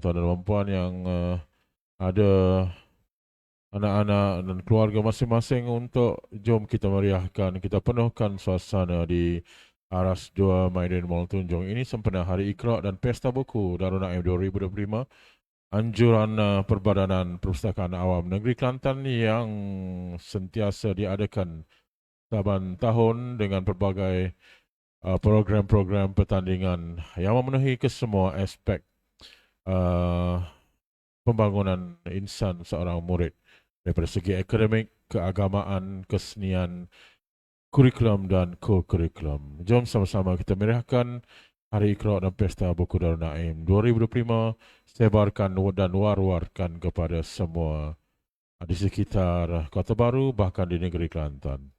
tuan-tuan dan puan yang ada anak-anak dan keluarga masing-masing untuk jom kita meriahkan, kita penuhkan suasana di Aras 2 Maidin Mall Tunjung. Ini sempena Hari Iqra' dan Pesta Buku Darul Naim 2025. Anjuran Perbadanan Perpustakaan Awam Negeri Kelantan yang sentiasa diadakan saban tahun dengan pelbagai program-program pertandingan yang memenuhi kesemua aspek uh, pembangunan insan seorang murid daripada segi akademik, keagamaan, kesenian, kurikulum dan co-kurikulum. Jom sama-sama kita meriahkan Hari Iqra' dan Pesta Buku Darul Naim 2025, sebarkan dan war-warkan kepada semua di sekitar Kota Baru bahkan di negeri Kelantan.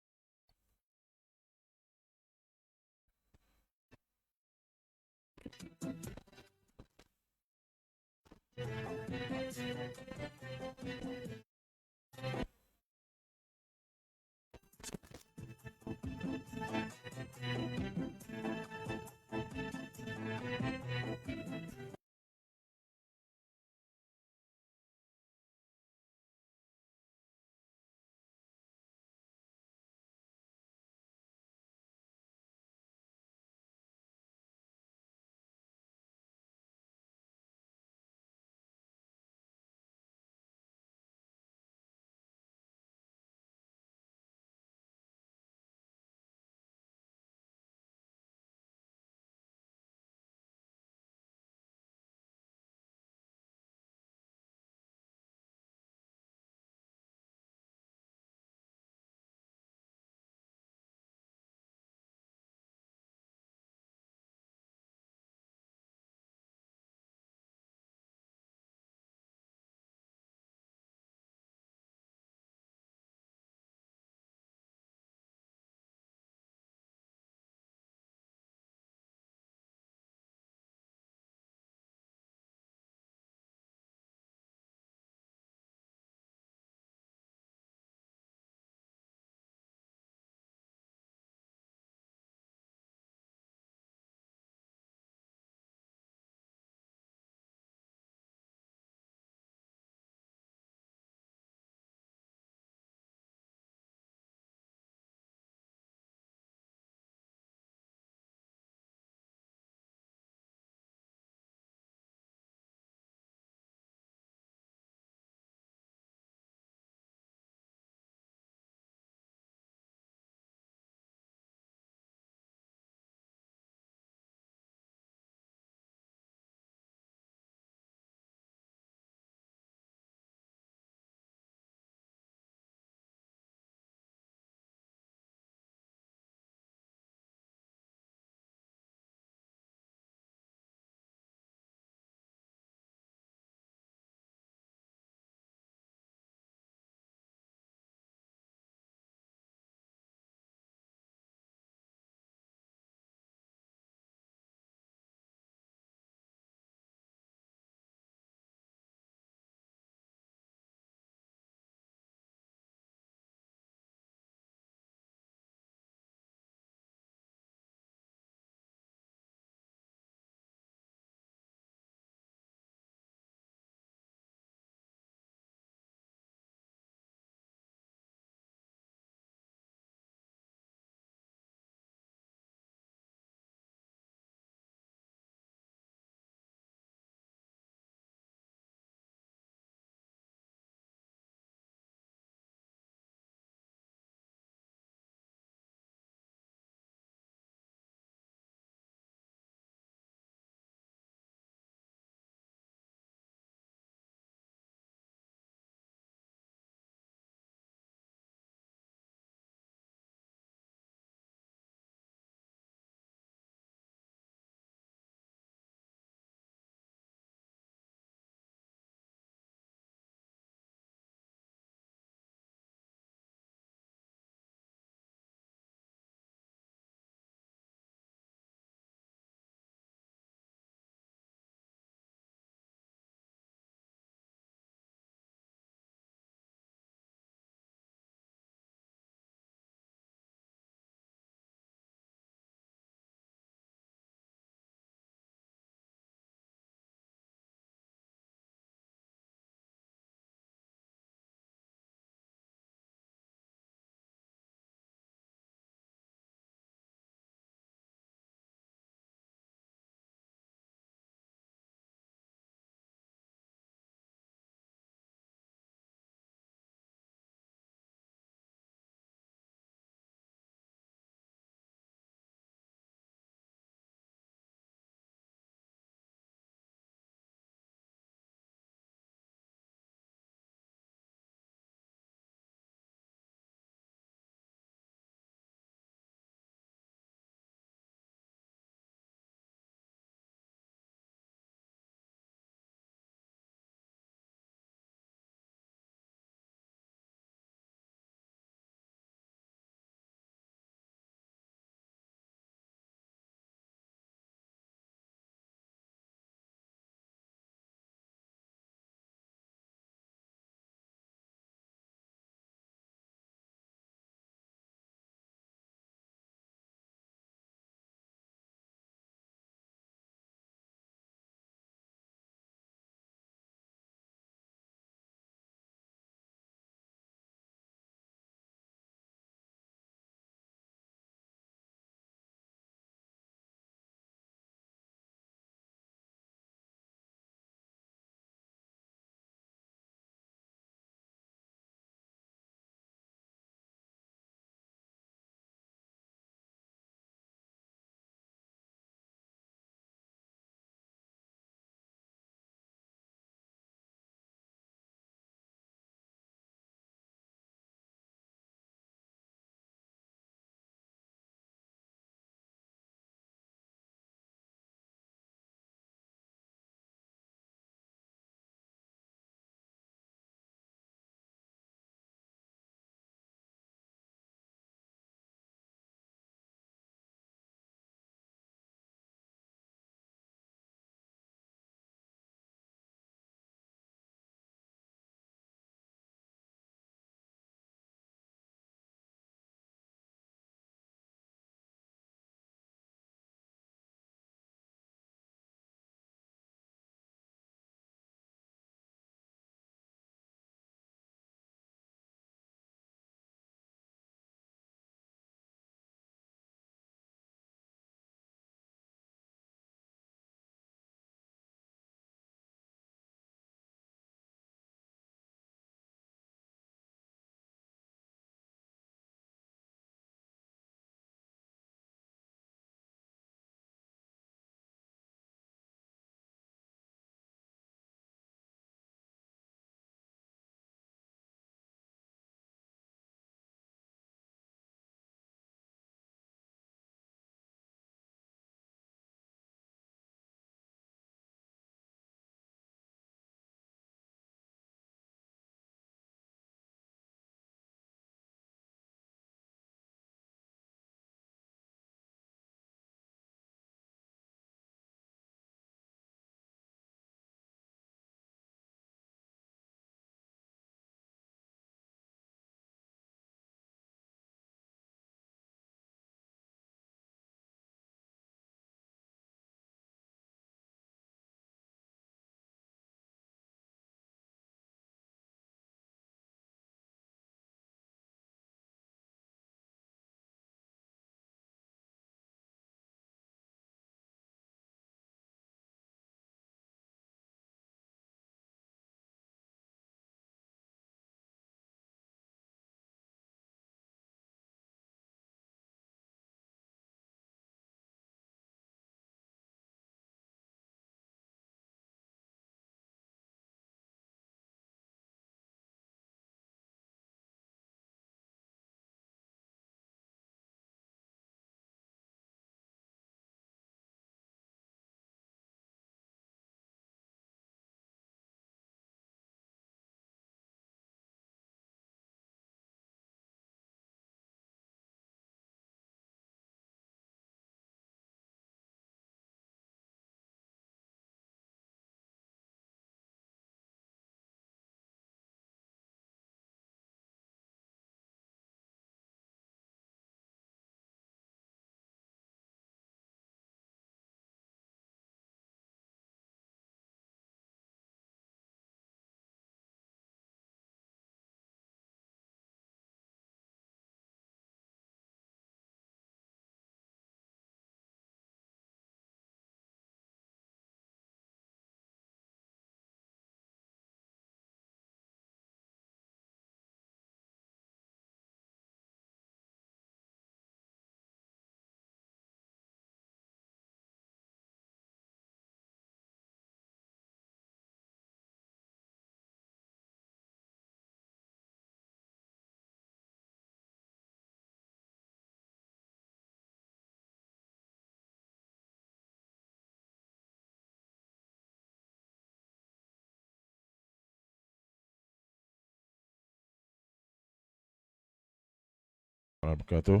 warahmatullahi wabarakatuh.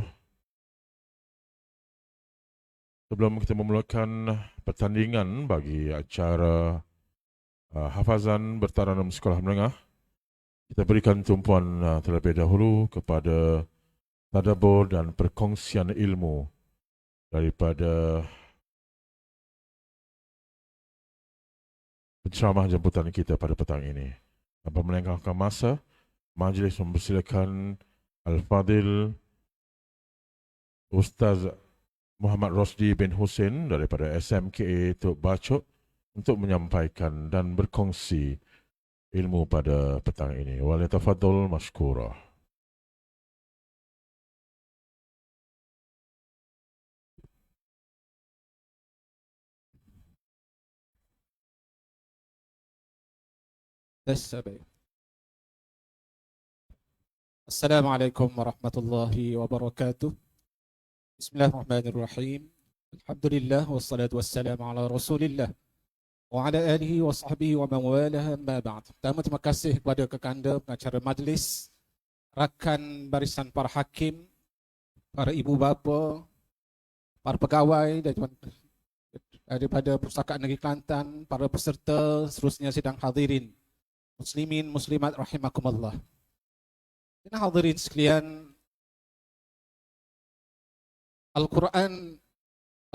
Sebelum kita memulakan pertandingan bagi acara hafazan bertaranum sekolah menengah, kita berikan tumpuan terlebih dahulu kepada tadabbur dan perkongsian ilmu daripada penceramah jemputan kita pada petang ini. Tanpa melengahkan masa, majlis mempersilakan Al-Fadil Ustaz Muhammad Rosdi bin Hussein daripada SMKA Tok Bacok untuk menyampaikan dan berkongsi ilmu pada petang ini. Walitafadhal mashkura. Assalamualaikum warahmatullahi wabarakatuh. Bismillahirrahmanirrahim. Alhamdulillah wassalatu wassalamu ala Rasulillah wa ala alihi wa sahbihi wa man walaha ma ba'd. Pertama, terima kasih kepada kekanda pengacara majlis, rakan barisan para hakim, para ibu bapa, para pegawai daripada Perpustakaan Negeri Kelantan, para peserta seterusnya sidang hadirin muslimin muslimat rahimakumullah. Dan hadirin sekalian,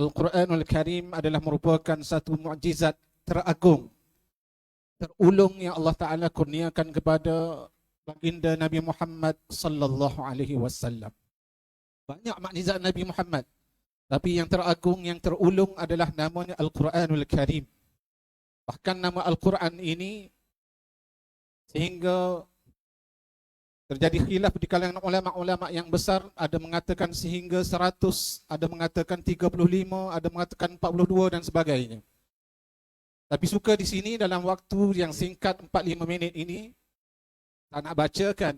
Al-Quranul Karim adalah merupakan satu mukjizat teragung, terulung yang Allah Ta'ala kurniakan kepada baginda Nabi Muhammad sallallahu alaihi wasallam. Banyak mukjizat Nabi Muhammad, tapi yang teragung, yang terulung adalah namanya Al-Quranul Karim. Bahkan nama Al-Quran ini sehingga terjadi khilaf di kalangan ulama-ulama yang besar, ada mengatakan sehingga 100, ada mengatakan 35, ada mengatakan 42 dan sebagainya. Tapi suka di sini dalam waktu yang singkat 4-5 minit ini, saya nak bacakan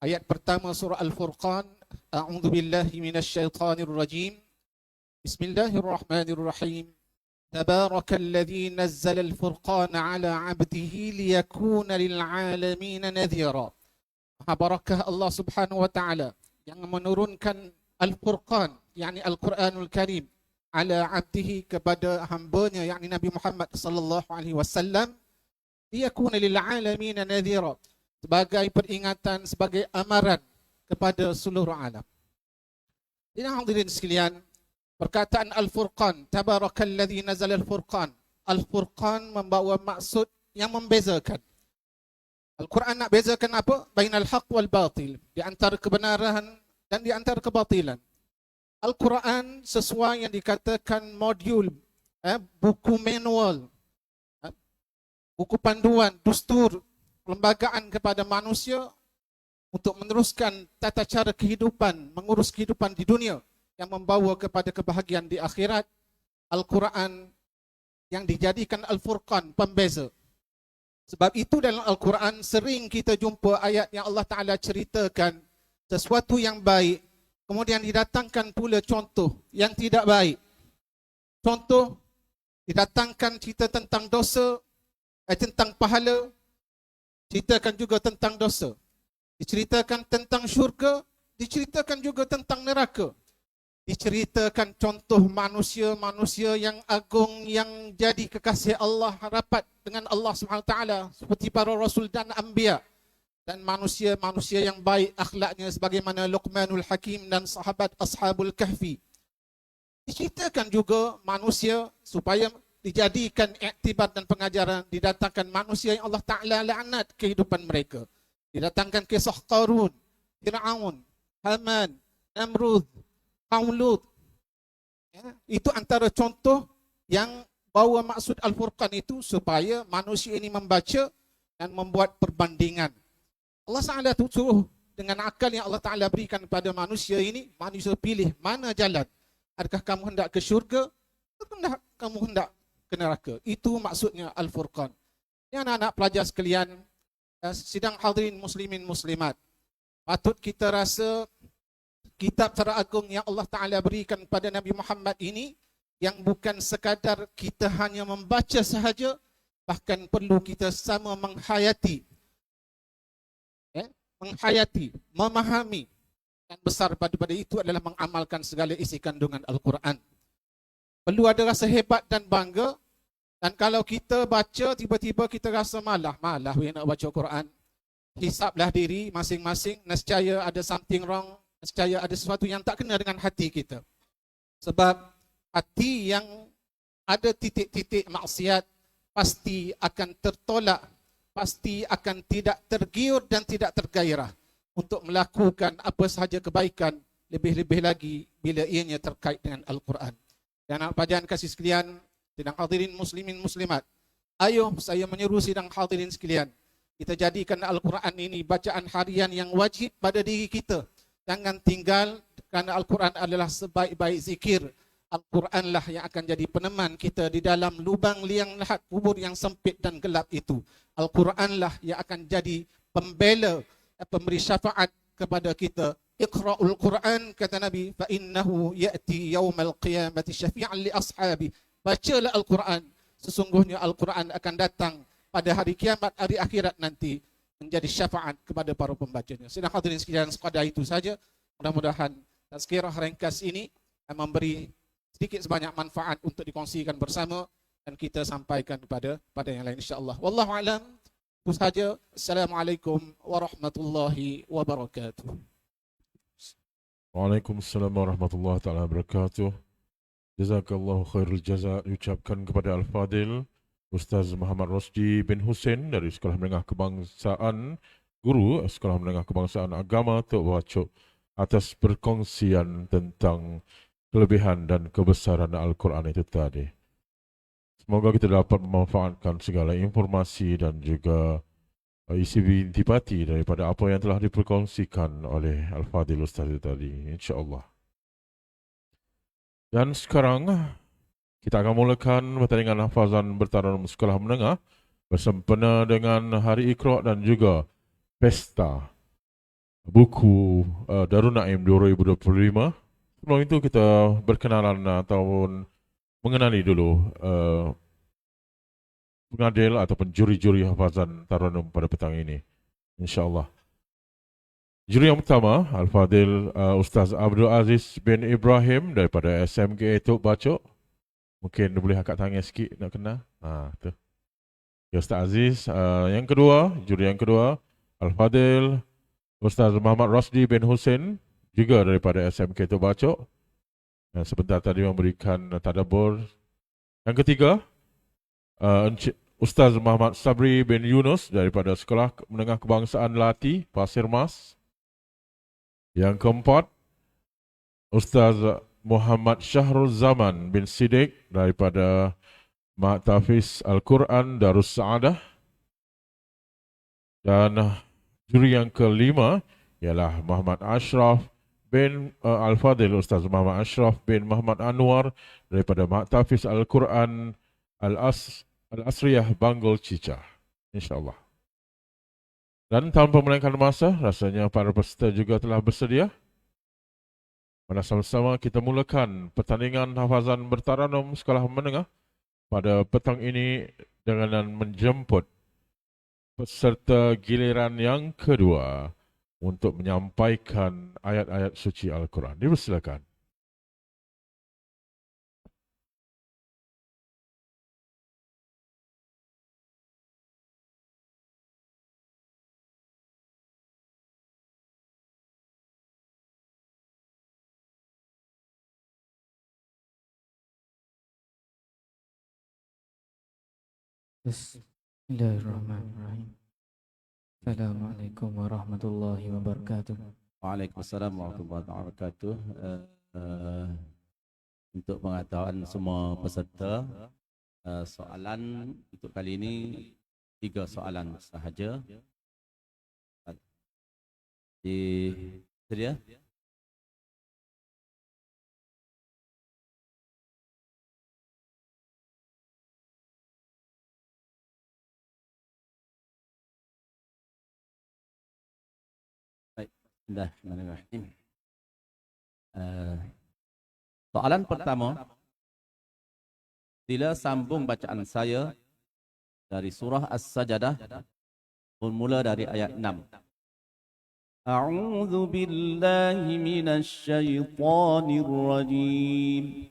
ayat pertama surah Al-Furqan. A'udzubillahi minasyaitanirrajim. Bismillahirrahmanirrahim. Tabarakalladzi nazzala al-furqana ala 'abdihi liyakuna lil'alamin nadhira. Maha barakah Allah Subhanahu wa taala yang menurunkan Al-Furqan, yakni Al-Quranul Karim, ala 'abdihi, kepada hambanya yakni Nabi Muhammad sallallahu alaihi wasallam, liyakuna lil'alamin nadhira, sebagai peringatan, sebagai amaran kepada seluruh alam. Jadi hadirin sekalian, perkataan Al-Furqan, tabarakalladzi nazala Al-Furqan. Al-Furqan membawa maksud yang membezakan. Al-Quran nak bezakan apa? Bainal haq wal batil, di antara kebenaran dan di antara kebatilan. Al-Quran sesuai yang dikatakan modul, buku manual, buku panduan, dustur, perlembagaan kepada manusia untuk meneruskan tata cara kehidupan, mengurus kehidupan di dunia yang membawa kepada kebahagiaan di akhirat. Al-Quran yang dijadikan Al-Furqan, pembeza. Sebab itu dalam Al-Quran sering kita jumpa ayat yang Allah Ta'ala ceritakan sesuatu yang baik, kemudian didatangkan pula contoh yang tidak baik. Contoh, didatangkan cerita tentang dosa, tentang pahala, ceritakan juga tentang dosa. Diceritakan tentang syurga, diceritakan juga tentang neraka. Diceritakan contoh manusia-manusia yang agung, yang jadi kekasih Allah, rapat dengan Allah SWT, seperti para rasul dan anbiya, dan manusia-manusia yang baik akhlaknya sebagaimana Luqmanul Hakim dan sahabat Ashabul Kahfi. Diceritakan juga manusia supaya dijadikan iktibar dan pengajaran. Didatangkan manusia yang Allah Ta'ala laknat kehidupan mereka. Didatangkan kisah Qarun, Fir'aun, Haman, Namrud, Maulud. Itu antara contoh yang bawa maksud Al-Furqan itu, supaya manusia ini membaca dan membuat perbandingan. Allah Ta'ala suruh dengan akal yang Allah Ta'ala berikan kepada manusia ini, manusia pilih mana jalan. Adakah kamu hendak ke syurga atau kamu hendak ke neraka? Itu maksudnya Al-Furqan. Ya anak-anak pelajar sekalian, sidang hadirin muslimin muslimat, patut kita rasa kitab teragung yang Allah Ta'ala berikan kepada Nabi Muhammad ini, yang bukan sekadar kita hanya membaca sahaja, bahkan perlu kita sama menghayati, memahami, dan besar daripada itu adalah mengamalkan segala isi kandungan Al-Quran. Perlu ada rasa hebat dan bangga. Dan kalau kita baca, tiba-tiba kita rasa malah nak baca Quran. Hisaplah diri masing-masing, nescaya ada something wrong, nescaya ada sesuatu yang tak kena dengan hati kita. Sebab hati yang ada titik-titik maksiat pasti akan tertolak, pasti akan tidak tergiur dan tidak tergairah untuk melakukan apa sahaja kebaikan, lebih-lebih lagi bila ianya terkait dengan Al-Quran. Dan pelajaran kasih sekalian, sidang hadirin muslimin muslimat, ayo saya menyeru sidang hadirin sekalian, kita jadikan Al-Quran ini bacaan harian yang wajib pada diri kita. Jangan tinggal, kerana Al-Quran adalah sebaik-baik zikir. Al-Quran lah yang akan jadi peneman kita di dalam lubang liang lahat kubur yang sempit dan gelap itu. Al-Quran lah yang akan jadi pembela, pemberi syafaat kepada kita. Iqra'ul Quran, kata Nabi, fa innahu ya'ti yaumal qiyamati syafi'an li ashabi. Bacalah Al-Quran, sesungguhnya Al-Quran akan datang pada hari kiamat, hari akhirat nanti, menjadi syafaat kepada para pembacanya. Sidang hadirin sekalian, sekadar itu saja. Mudah-mudahan tazkirah ringkas ini memberi sedikit sebanyak manfaat untuk dikongsikan bersama dan kita sampaikan kepada yang lain, insya-Allah. Wallahu a'lam. Itu saja. Assalamualaikum warahmatullahi wabarakatuh. Waalaikumsalam warahmatullahi taala wabarakatuh. Jazakallahu khairul jaza diucapkan kepada Al-Fadil Ustaz Muhammad Rosdi bin Hussein dari Sekolah Menengah Kebangsaan, Guru Sekolah Menengah Kebangsaan Agama Tok Wacok, atas perkongsian tentang kelebihan dan kebesaran Al-Quran itu tadi. Semoga kita dapat memanfaatkan segala informasi dan juga isi intipati daripada apa yang telah diperkongsikan oleh Al-Fadil Ustaz itu tadi, insya-Allah. Dan sekarang kita akan mulakan pertandingan hafazan bertarung sekolah menengah bersempena dengan Hari Iqra' dan juga Pesta Buku Darul Naim 2025. Sebelum itu kita berkenalan ataupun mengenali dulu pengadil ataupun juri-juri hafazan Taranum pada petang ini, insya-Allah. Juri yang pertama, Al-Fadil Ustaz Abdul Aziz bin Ibrahim daripada SMK Tok Bacok. Mungkin boleh angkat tangan sikit nak kenal. Tu. Ya, Ustaz Aziz. Yang kedua, juri yang kedua, Al-Fadil Ustaz Muhammad Rosdi bin Hussein, juga daripada SMK Tok Bacok. Sebentar tadi memberikan tadabbur. Yang ketiga, Ustaz Muhammad Sabri bin Yunus daripada Sekolah Menengah Kebangsaan Lati, Pasir Mas. Yang keempat, Ustaz Muhammad Syahrul Zaman bin Siddiq daripada Mahtafiz Al-Quran Darus Saadah. Dan juri yang kelima ialah Muhammad Ashraf bin Al-Fadil Ustaz Muhammad Ashraf bin Muhammad Anwar daripada Mahtafiz Al-Quran Al-Asriyah Banggol Cicah, insya-Allah. Dan tanpa melengahkan masa, rasanya para peserta juga telah bersedia. Mari sama-sama kita mulakan pertandingan hafazan bertaranum sekolah menengah pada petang ini dengan menjemput peserta giliran yang kedua untuk menyampaikan ayat-ayat suci Al-Quran. Dipersilakan. Bismillahirrahmanirrahim. Assalamualaikum warahmatullahi wabarakatuh. Waalaikumsalam warahmatullahi wabarakatuh. Untuk pengetahuan semua peserta, soalan untuk kali ini 3 soalan sahaja. Sedia? Bismillahirrahmanirrahim. Soalan pertama, sila sambung bacaan saya dari surah As-Sajadah bermula dari ayat 6. أعوذ بالله من الشيطان الرجيم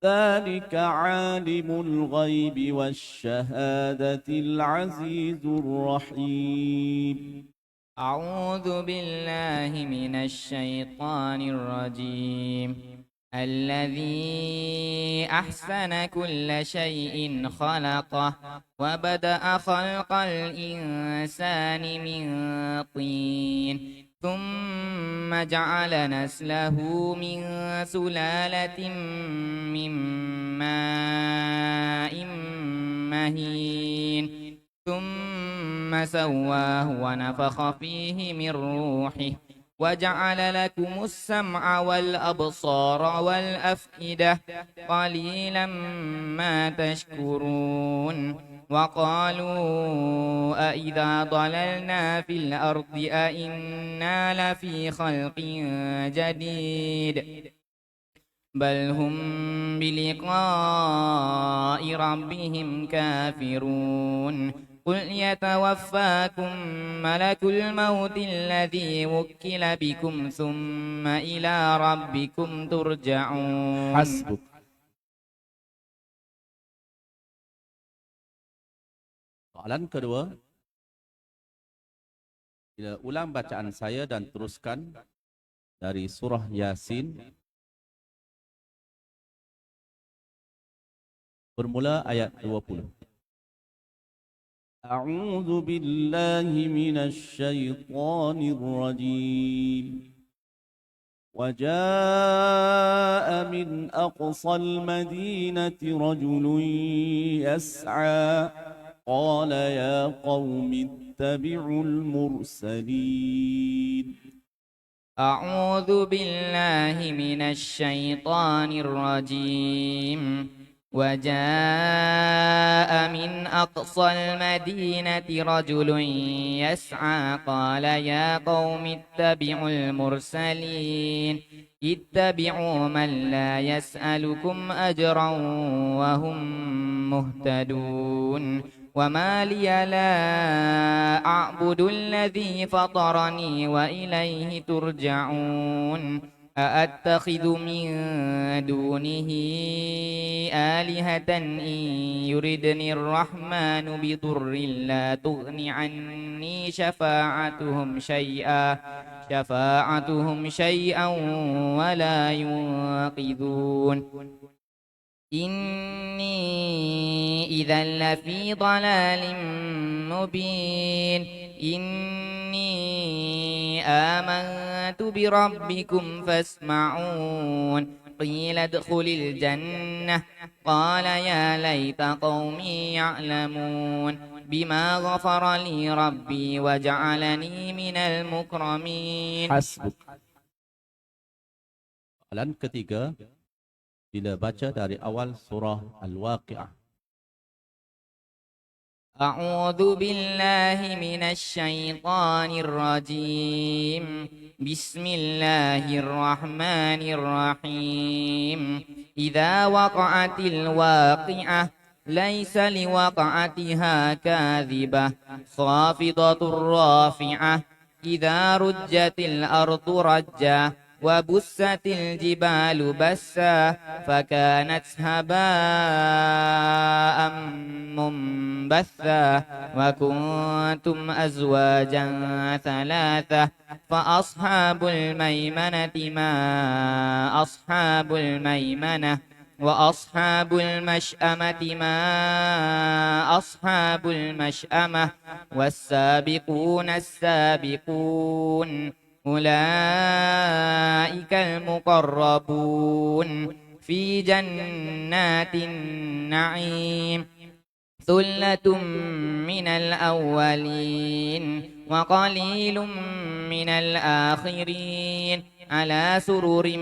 ذلك عالم الغيب والشهادة العزيز الرحيم أعوذ بالله من الشيطان الرجيم الذي أحسن كل شيء خلقه وبدأ خلق الإنسان من طين ثم جعل نسله من سلالة من ماء مهين ثم سواه ونفخ فيه من روحه وجعل لكم السمع والأبصار والأفئدة قليلا ما تشكرون وقالوا أإذا ضللنا في الأرض أإنا لفي خلق جديد بل هم بلقاء ربهم كافرون قل يتوفاكم ملك الموت الذي وكل بكم ثم إلى ربكم ترجعون. Hasbuk. Soalan kedua, bila ulang bacaan saya dan teruskan dari surah Yasin bermula ayat 20. أعوذ بالله من الشيطان الرجيم وجاء من أقصى المدينة رجل يسعى قال يا قوم اتبعوا المرسلين أعوذ بالله من الشيطان الرجيم وجاء من أقصى المدينة رجل يسعى قال يا قوم اتبعوا المرسلين اتبعوا من لا يسألكم أجرا وهم مهتدون وما لي لا أعبد الذي فطرني وإليه ترجعون أأتخذ من دونه آلهة إن يردني الرحمن بضر لا تغن عني شفاعتهم شيئا ولا ينقذون إني إذا لفي ضلال مبين إني آمنت بربكم فاسمعون قيل ادخل الجنة قال يا ليت قومي يعلمون بما غفر لي ربي وجعلني من المكرمين. Hasbuk. Soalan ketiga, bila baca dari awal surah Al-Waqi'ah. أعوذ بالله من الشيطان الرجيم بسم الله الرحمن الرحيم إذا وقعت الواقعة ليس لوقعتها كاذبة خافضة رافعة إذا رجت الأرض رجا وبست الجبال بسا فكانت هباء منبثا وكنتم أزواجا ثلاثة فأصحاب الميمنة ما أصحاب الميمنة وأصحاب المشأمة ما أصحاب المشأمة والسابقون السابقون أولئك المقربون في جنات النعيم ثلة من الأولين وقليل من الآخرين على سرر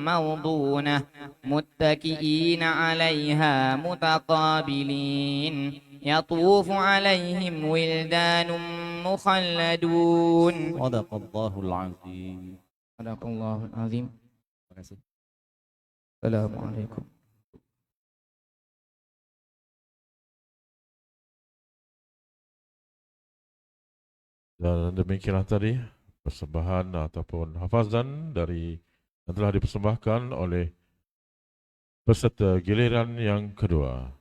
موضونة متكئين عليها متقابلين يطوف عليهم ولدان مخلدون. Sadaqallahul azim. Sadaqallahul azim. Terima kasih. Assalamualaikum. Dan demikianlah tadi persembahan ataupun hafazan yang telah dipersembahkan oleh peserta giliran yang kedua.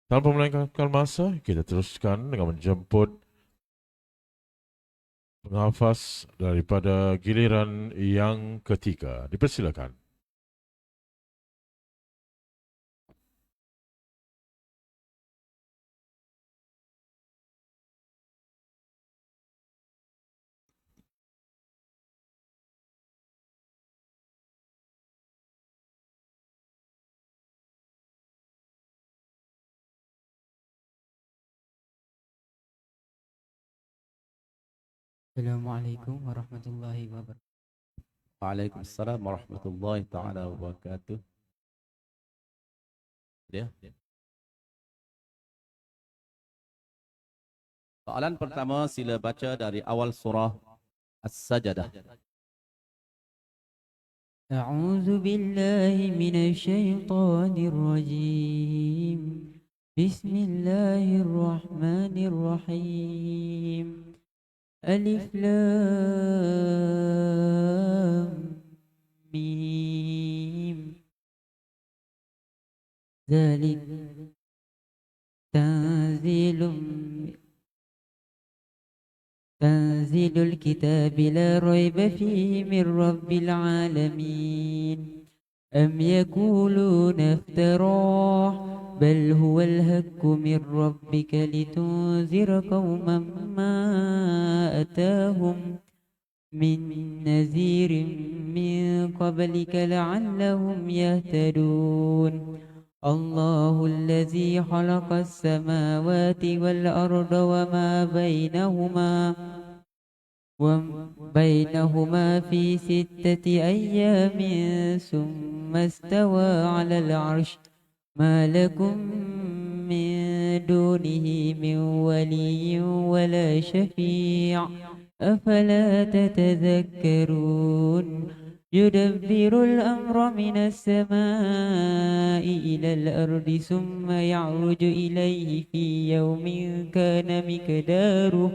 Tanpa melengahkan masa, kita teruskan dengan menjemput penghafaz daripada giliran yang ketiga. Dipersilakan. Assalamualaikum warahmatullahi wabarakatuh. Waalaikumsalam warahmatullahi taala wabarakatuh. Ya. Soalan pertama sila baca dari awal surah As-Sajdah. A'udzu billahi minasyaitonir rajim. Bismillahirrahmanirrahim. Alif Lam Mim. Zalik tanzilul kitab la raiba fihi min rabbil alamin. Am yakuluna iftarah بل هو الحق من ربك لتنذر قوما ما أتاهم من نذير من قبلك لعلهم يهتدون الله الذي خلق السماوات والأرض وبينهما في 6 أيام ثم استوى على العرش ما لكم من دونه من ولي ولا شفيع أفلا تتذكرون يدبر الأمر من السماء إلى الأرض ثم يعرج إليه في يوم كان مقداره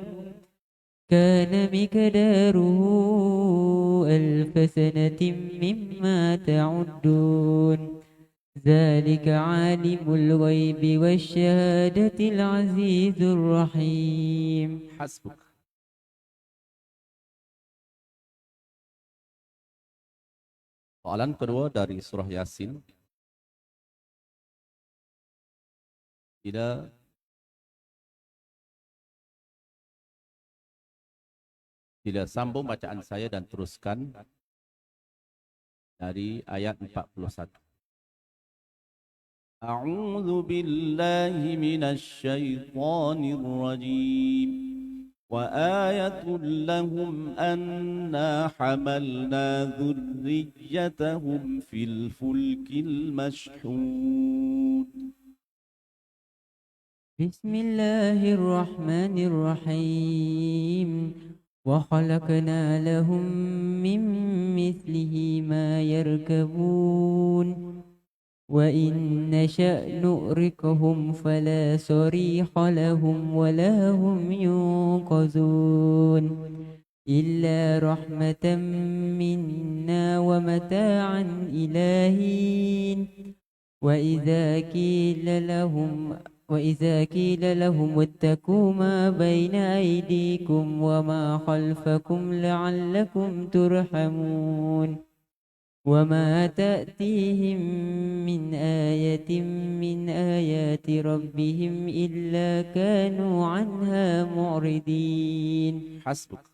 1000 سنة مما تعدون ذلك عالم الغيب والشهادة العزيز الرحيم. Hasbuk. Soalan kedua dari surah Yasin. Sila sambung bacaan saya dan teruskan dari ayat 41. أعوذ بالله من الشيطان الرجيم وآية لهم أنا حملنا ذريتهم في الفلك المشحون بسم الله الرحمن الرحيم وخلقنا لهم من مثله ما يركبون وإن نشأ نؤركهم فلا صريخ لهم ولا هم ينقذون إلا رحمة منا ومتاعا إلى حين وإذا قيل لهم اتقوا ما بين أيديكم وما خلفكم لعلكم ترحمون وما تأتيهم من آية من آيات ربهم إلا كانوا عنها معرضين. Hasbuk.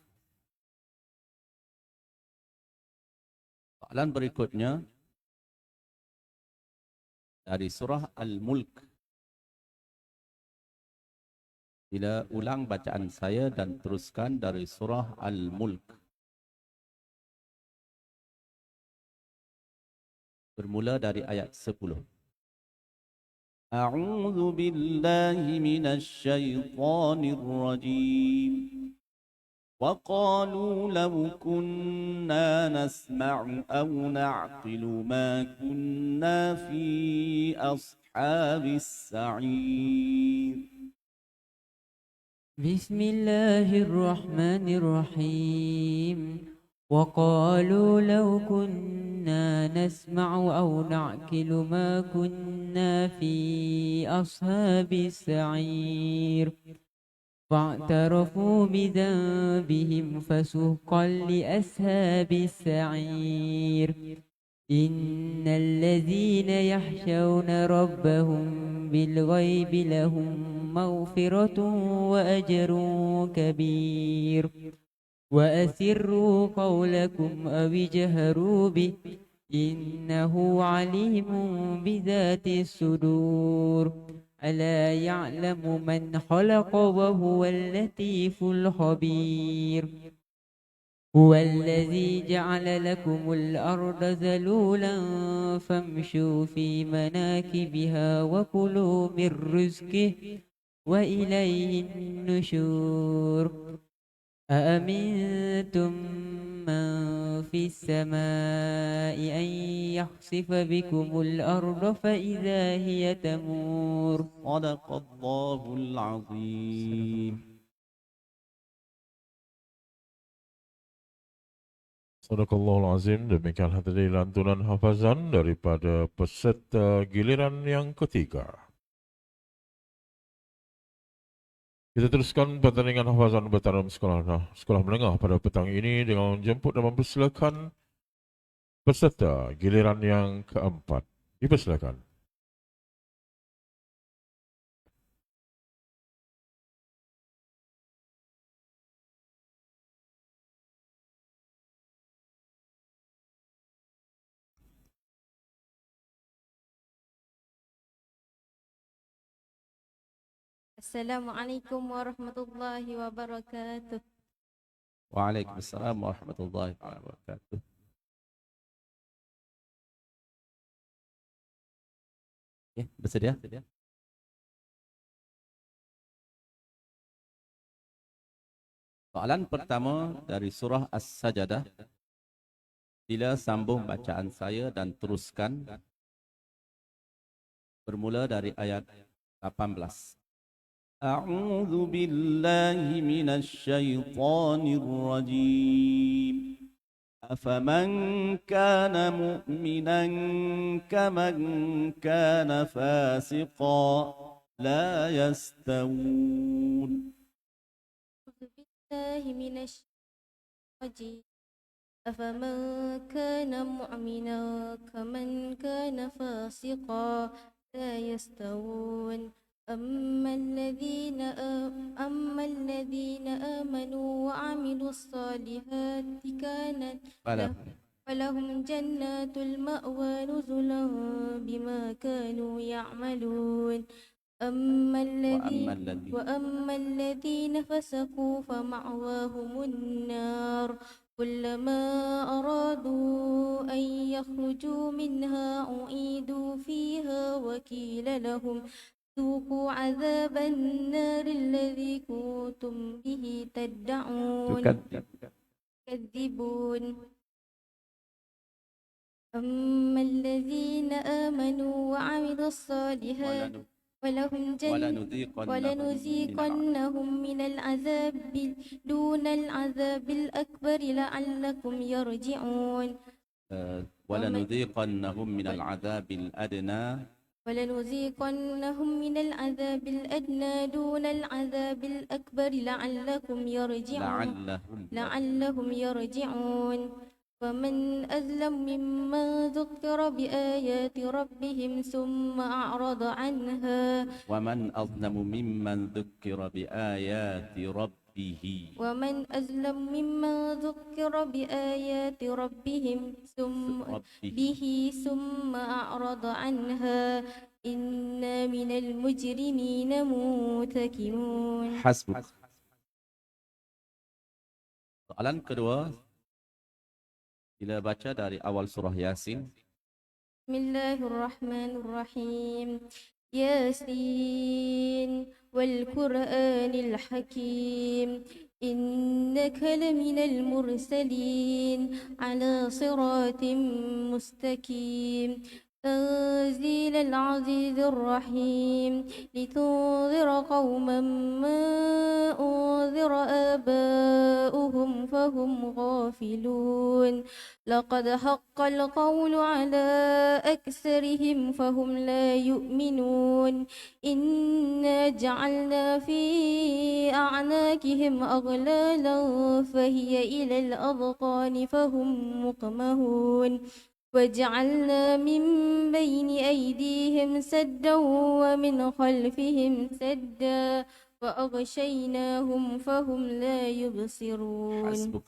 Soalan berikutnya dari surah Al-Mulk. Bila ulang bacaan saya dan teruskan dari surah Al-Mulk. Bermula dari ayat 10. A'udzu billahi minasy syaithanir rajim. Wa qalu law kunna nasma'u aw na'qilu ma kunna fi ashabis sa'ir. بسم الله الرحمن الرحيم وقالوا لو كنا نسمع أو نعقل ما كنا في أصحاب السعير فاعترفوا بذنبهم فسحقا لأصحاب السعير إن الذين يخشون ربهم بالغيب لهم مغفرة وأجر كبير وأسروا قولكم أو اجهروا به إنه عليم بذات الصدور ألا يعلم من خلق وهو اللطيف الخبير هو الذي جعل لكم الأرض ذلولا فامشوا في مناكبها وكلوا من رزقه وإليه النشور أأمنتم من في السماء أن يخسف بكم الأرض فإذا هي تمور صدق الله العظيم. Sadaqallahul Azim. Demikian tadi lantunan hafazan daripada peserta giliran yang ketiga. Kita teruskan pertandingan hafazan bertarung sekolah menengah pada petang ini dengan menjemput dan mempersilakan peserta giliran yang keempat. Dipersilakan. Assalamualaikum warahmatullahi wabarakatuh. Waalaikumsalam warahmatullahi wabarakatuh. Ya, bersedia? Soalan pertama dari surah As-Sajadah. Sila sambung bacaan saya dan teruskan bermula dari ayat 18. A'udzu billahi minasy syaithanir rajim. أفمن كان مؤمنا كمن كان فاسقا لا يستوون. أعوذ بالله من الشيطان الرجيم. أفمن كان مؤمنا كمن كان فاسقا لا يستوون. أما الذين آمنوا وعملوا الصالحات كانت فلهم جنات المأوى نزلا بما كانوا يعملون. وأما الذين فسقوا فمأواهم النار كلما أرادوا أن يخرجوا منها أعيدوا فيها وقيل لهم ذوقوا عذاب النار الذي كنتم به تكذبون. أما الذين آمنوا وعملوا الصالحات ولنذيقنهم من العذاب دون العذاب الأكبر لعلكم يرجعون. ولنذيقنهم من العذاب الأدنى من العذاب الأدنى دون العذاب الأكبر لعلهم يرجعون. فمن أظلم ممن ذكر بآيات ربهم ثم أعرض عنها ومن أظلم ممن ذكر بآيات ربه ثم أعرض عنها إنا من المجرمين منتقمون. Hasbuk. Soalan kedua, bila baca dari awal surah Yasin. Bismillahirrahmanirrahim. Yasin wal Qur'anil Hakim. Innaka laminal mursalin ala siratim mustaqim. تنزيل العزيز الرحيم لتنذر قوما ما أنذر آباؤهم فهم غافلون لقد حق القول على أكثرهم فهم لا يؤمنون إنا جعلنا في أعناقهم أغلالا فهي إلى الأذقان فهم مقمهون وجعلنا من بين أيديهم سدا ومن خلفهم سدا فأغشيناهم فهم لا يبصرون. Hasbuk.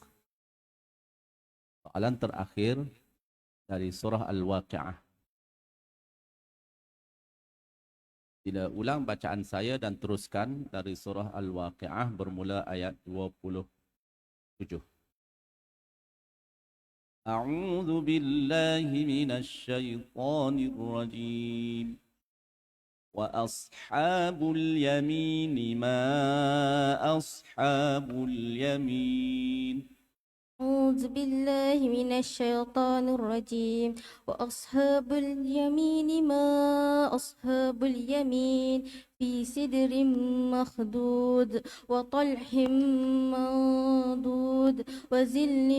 Soalan terakhir dari surah Al-Waqi'ah. Sila ulang bacaan saya dan teruskan dari surah Al-Waqi'ah bermula ayat 27. A'udzu billahi minasy syaithanir rajim. Wa ashabul yamin ma ashabul yamin. أعوذ بالله من الشيطان الرجيم وأصحاب اليمين ما أصحاب اليمين في سدر مخدود وطلح منضود وزل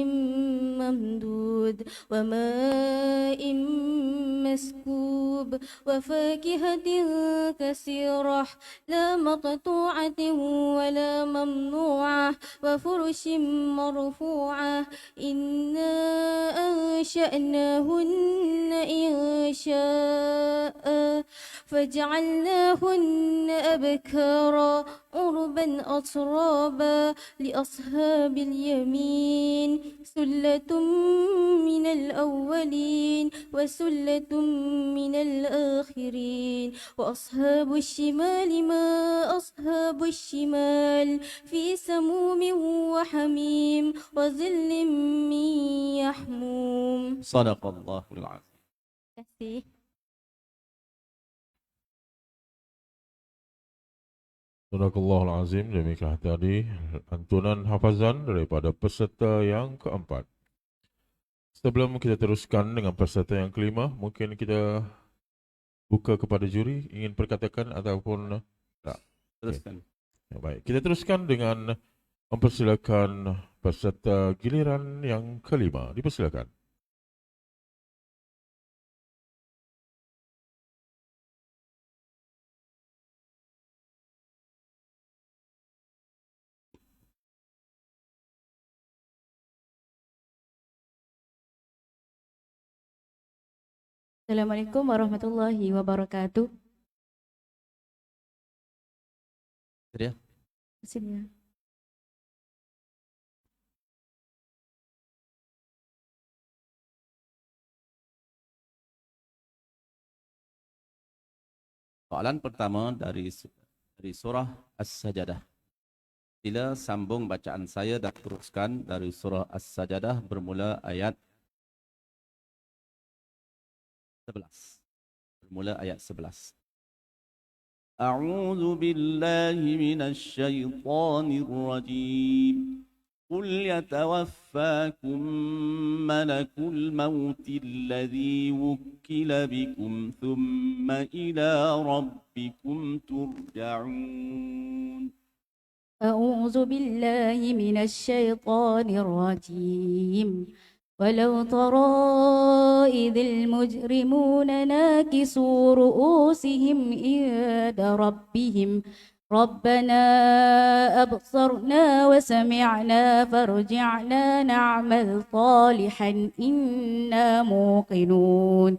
ممدود وماء مسكوب وفاكهة كثيرة لا مقطوعة ولا ممنوعة وفرش مرفوعة إنا أنشأناهن إنشاء فجعلناهن أبكارا عربا أترابا لأصحاب اليمين سلة من الأولين وسلة من الآخرين وأصحاب الشمال ما أصحاب الشمال في سموم وحميم وظل من يحموم. Sadaqallahul azim. Sadaqallahul azim. Demikianlah tadi lantunan hafazan daripada peserta yang keempat. Sebelum kita teruskan dengan peserta yang kelima, mungkin kita buka kepada juri ingin perkatakan ataupun tak. Teruskan. Ya, baik, kita teruskan dengan mempersilakan peserta giliran yang kelima. Dipersilakan. Assalamualaikum warahmatullahi wabarakatuh. Ya. Sini. Soalan pertama dari surah As-Sajadah. Sila sambung bacaan saya dan teruskan dari surah As-Sajadah bermula ayat 11. Bermula ayat 11. A'udzu billahi minasy syaithanir rajim. قل يتوفاكم ملك الموت الذي وكل بكم ثم إلى ربكم ترجعون. أعوذ بالله من الشيطان الرجيم. ولو ترى إذ المجرمون ناكسوا رؤوسهم عند ربهم ربنا أبصرنا وسمعنا فارجعنا نعمل صالحا إنا موقنون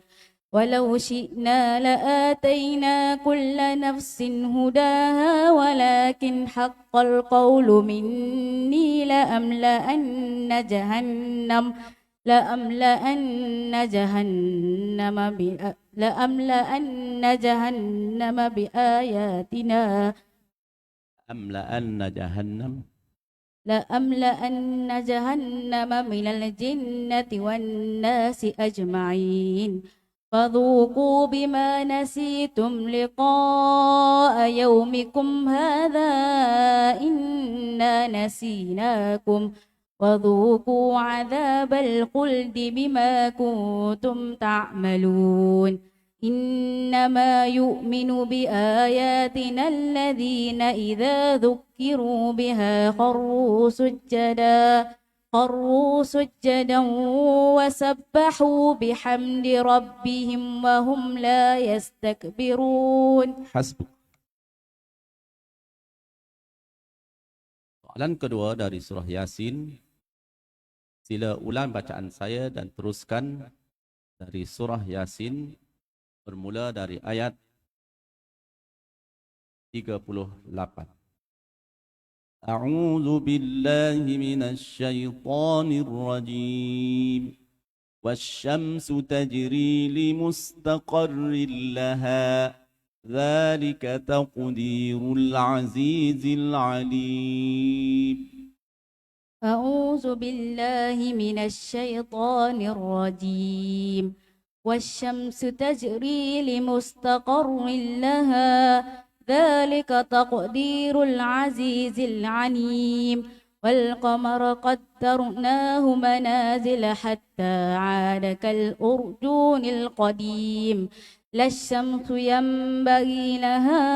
ولو شئنا لآتينا كل نفس هداها ولكن حق القول مني لأملأن جهنم بآياتنا لأملأن جهنم من الجنة والناس أجمعين فذوقوا بما نسيتم لقاء يومكم هذا إنا نسيناكم وذوقوا عذاب الخلد بما كنتم تعملون إنما يؤمن بآياتنا الذين إذا ذكروا بها خروا سجدا وسبحوا بحمد ربهم وهم لا يستكبرون. Hasbuk. Soalan kedua dari surah Yasin. Sila ulang bacaan saya dan teruskan dari surah Yasin bermula dari ayat 38. A'udzu billahi minasy syaithanir rajim. Wasyamsu tajri limustaqarrin laha. ذلك تقدير العزيز العليم. أعوذ بالله من الشيطان الرجيم. والشمس تجري لمستقر لها ذلك تقدير العزيز العليم. والقمر قدرناه منازل حتى عاد كالأرجون القديم. لا الشمس ينبغي لها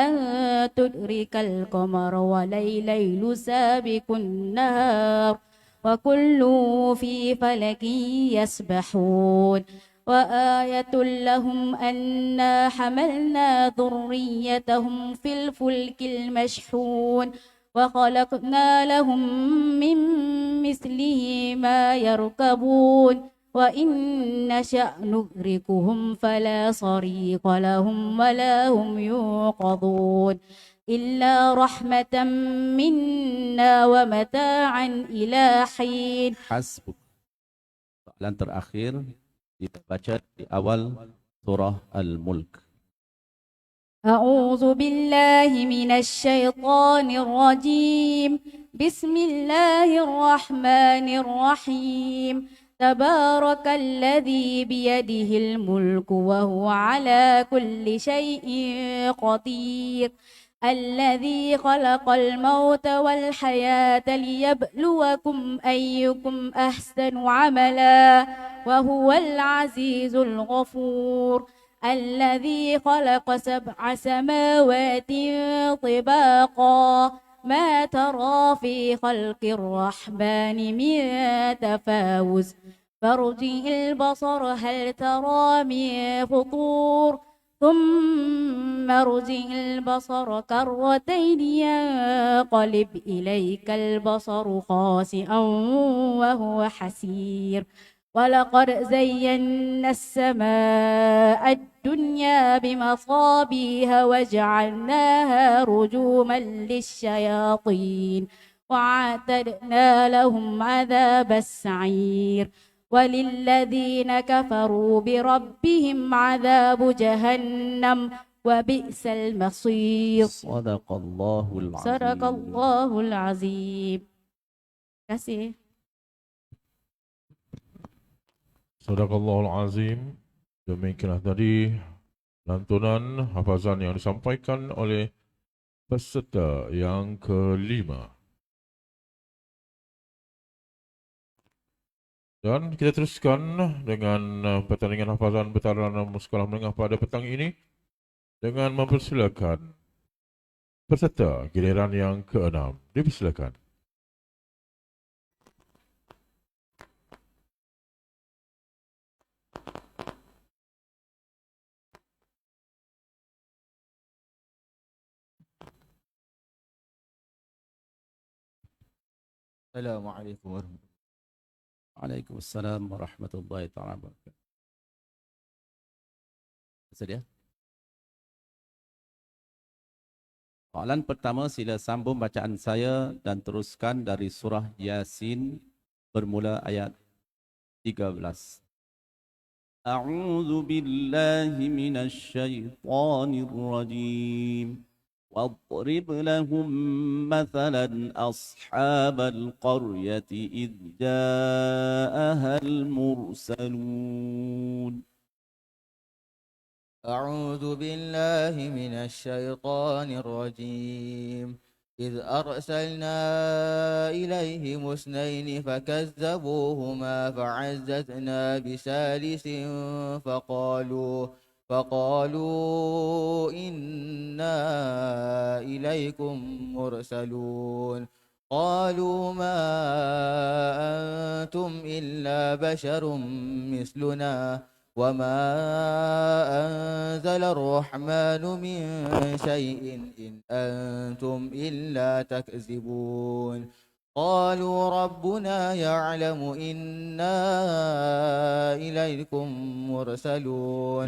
أن تدرك القمر ولا الليل سابق النهار وكل في فلك يسبحون. وآية لهم أنا حملنا ذريتهم في الفلك المشحون وخلقنا لهم من مثله ما يركبون وإن نشأ نغرقهم فلا صريخ لهم ولا هم يوقظون إلا رحمة منا ومتاعا إلى حين. Hasbuk. Soalan terakhir kita baca di awal surah Al-Mulk. أعوذ بالله من الشيطان الرجيم. بسم الله الرحمن الرحيم. تبارك الذي بيده الملك وهو على كل شيء قدير. الذي خلق الموت والحياة ليبلوكم أيكم أحسن عملا وهو العزيز الغفور. الذي خلق 7 سماوات طباقا ما ترى في خلق الرحمن من تفاوت فارجع البصر هل ترى من فطور ثم ارجع البصر كرتين ينقلب إليك البصر خاسئا وهو حسير. ولقد زينا السماء الدنيا بمصابيح وجعلناها رجوما للشياطين وأعتدنا لهم عذاب السعير. وللذين كفروا بربهم عذاب جهنم وبئس المصير. صدق الله العظيم. صدق الله العظيم. Kasih. Sadaqallahul Azim. Demikianlah tadi lantunan hafazan yang disampaikan oleh peserta yang kelima. Dan kita teruskan dengan pertandingan hafazan bertaraf sekolah menengah pada petang ini dengan mempersilakan peserta giliran yang ke-6. Dipersilakan. Assalamualaikum warahmatullahi wabarakatuh. Waalaikumsalam warahmatullahi taala wabarakatuh. Sedia? Soalan pertama, sila sambung bacaan saya dan teruskan dari surah Yasin bermula ayat 13. A'udzu billahi minasy syaithanir rajim. واضرب لهم مثلا أصحاب القرية إذ جاءها المرسلون. أعوذ بالله من الشيطان الرجيم. إذ أرسلنا إليهم اثنين فكذبوهما فعززنا بثالث فقالوا إنا إليكم مرسلون قالوا ما أنتم إلا بشر مثلنا وما أنزل الرحمن من شيء إن أنتم إلا تكذبون قالوا ربنا يعلم إنا إليكم مرسلون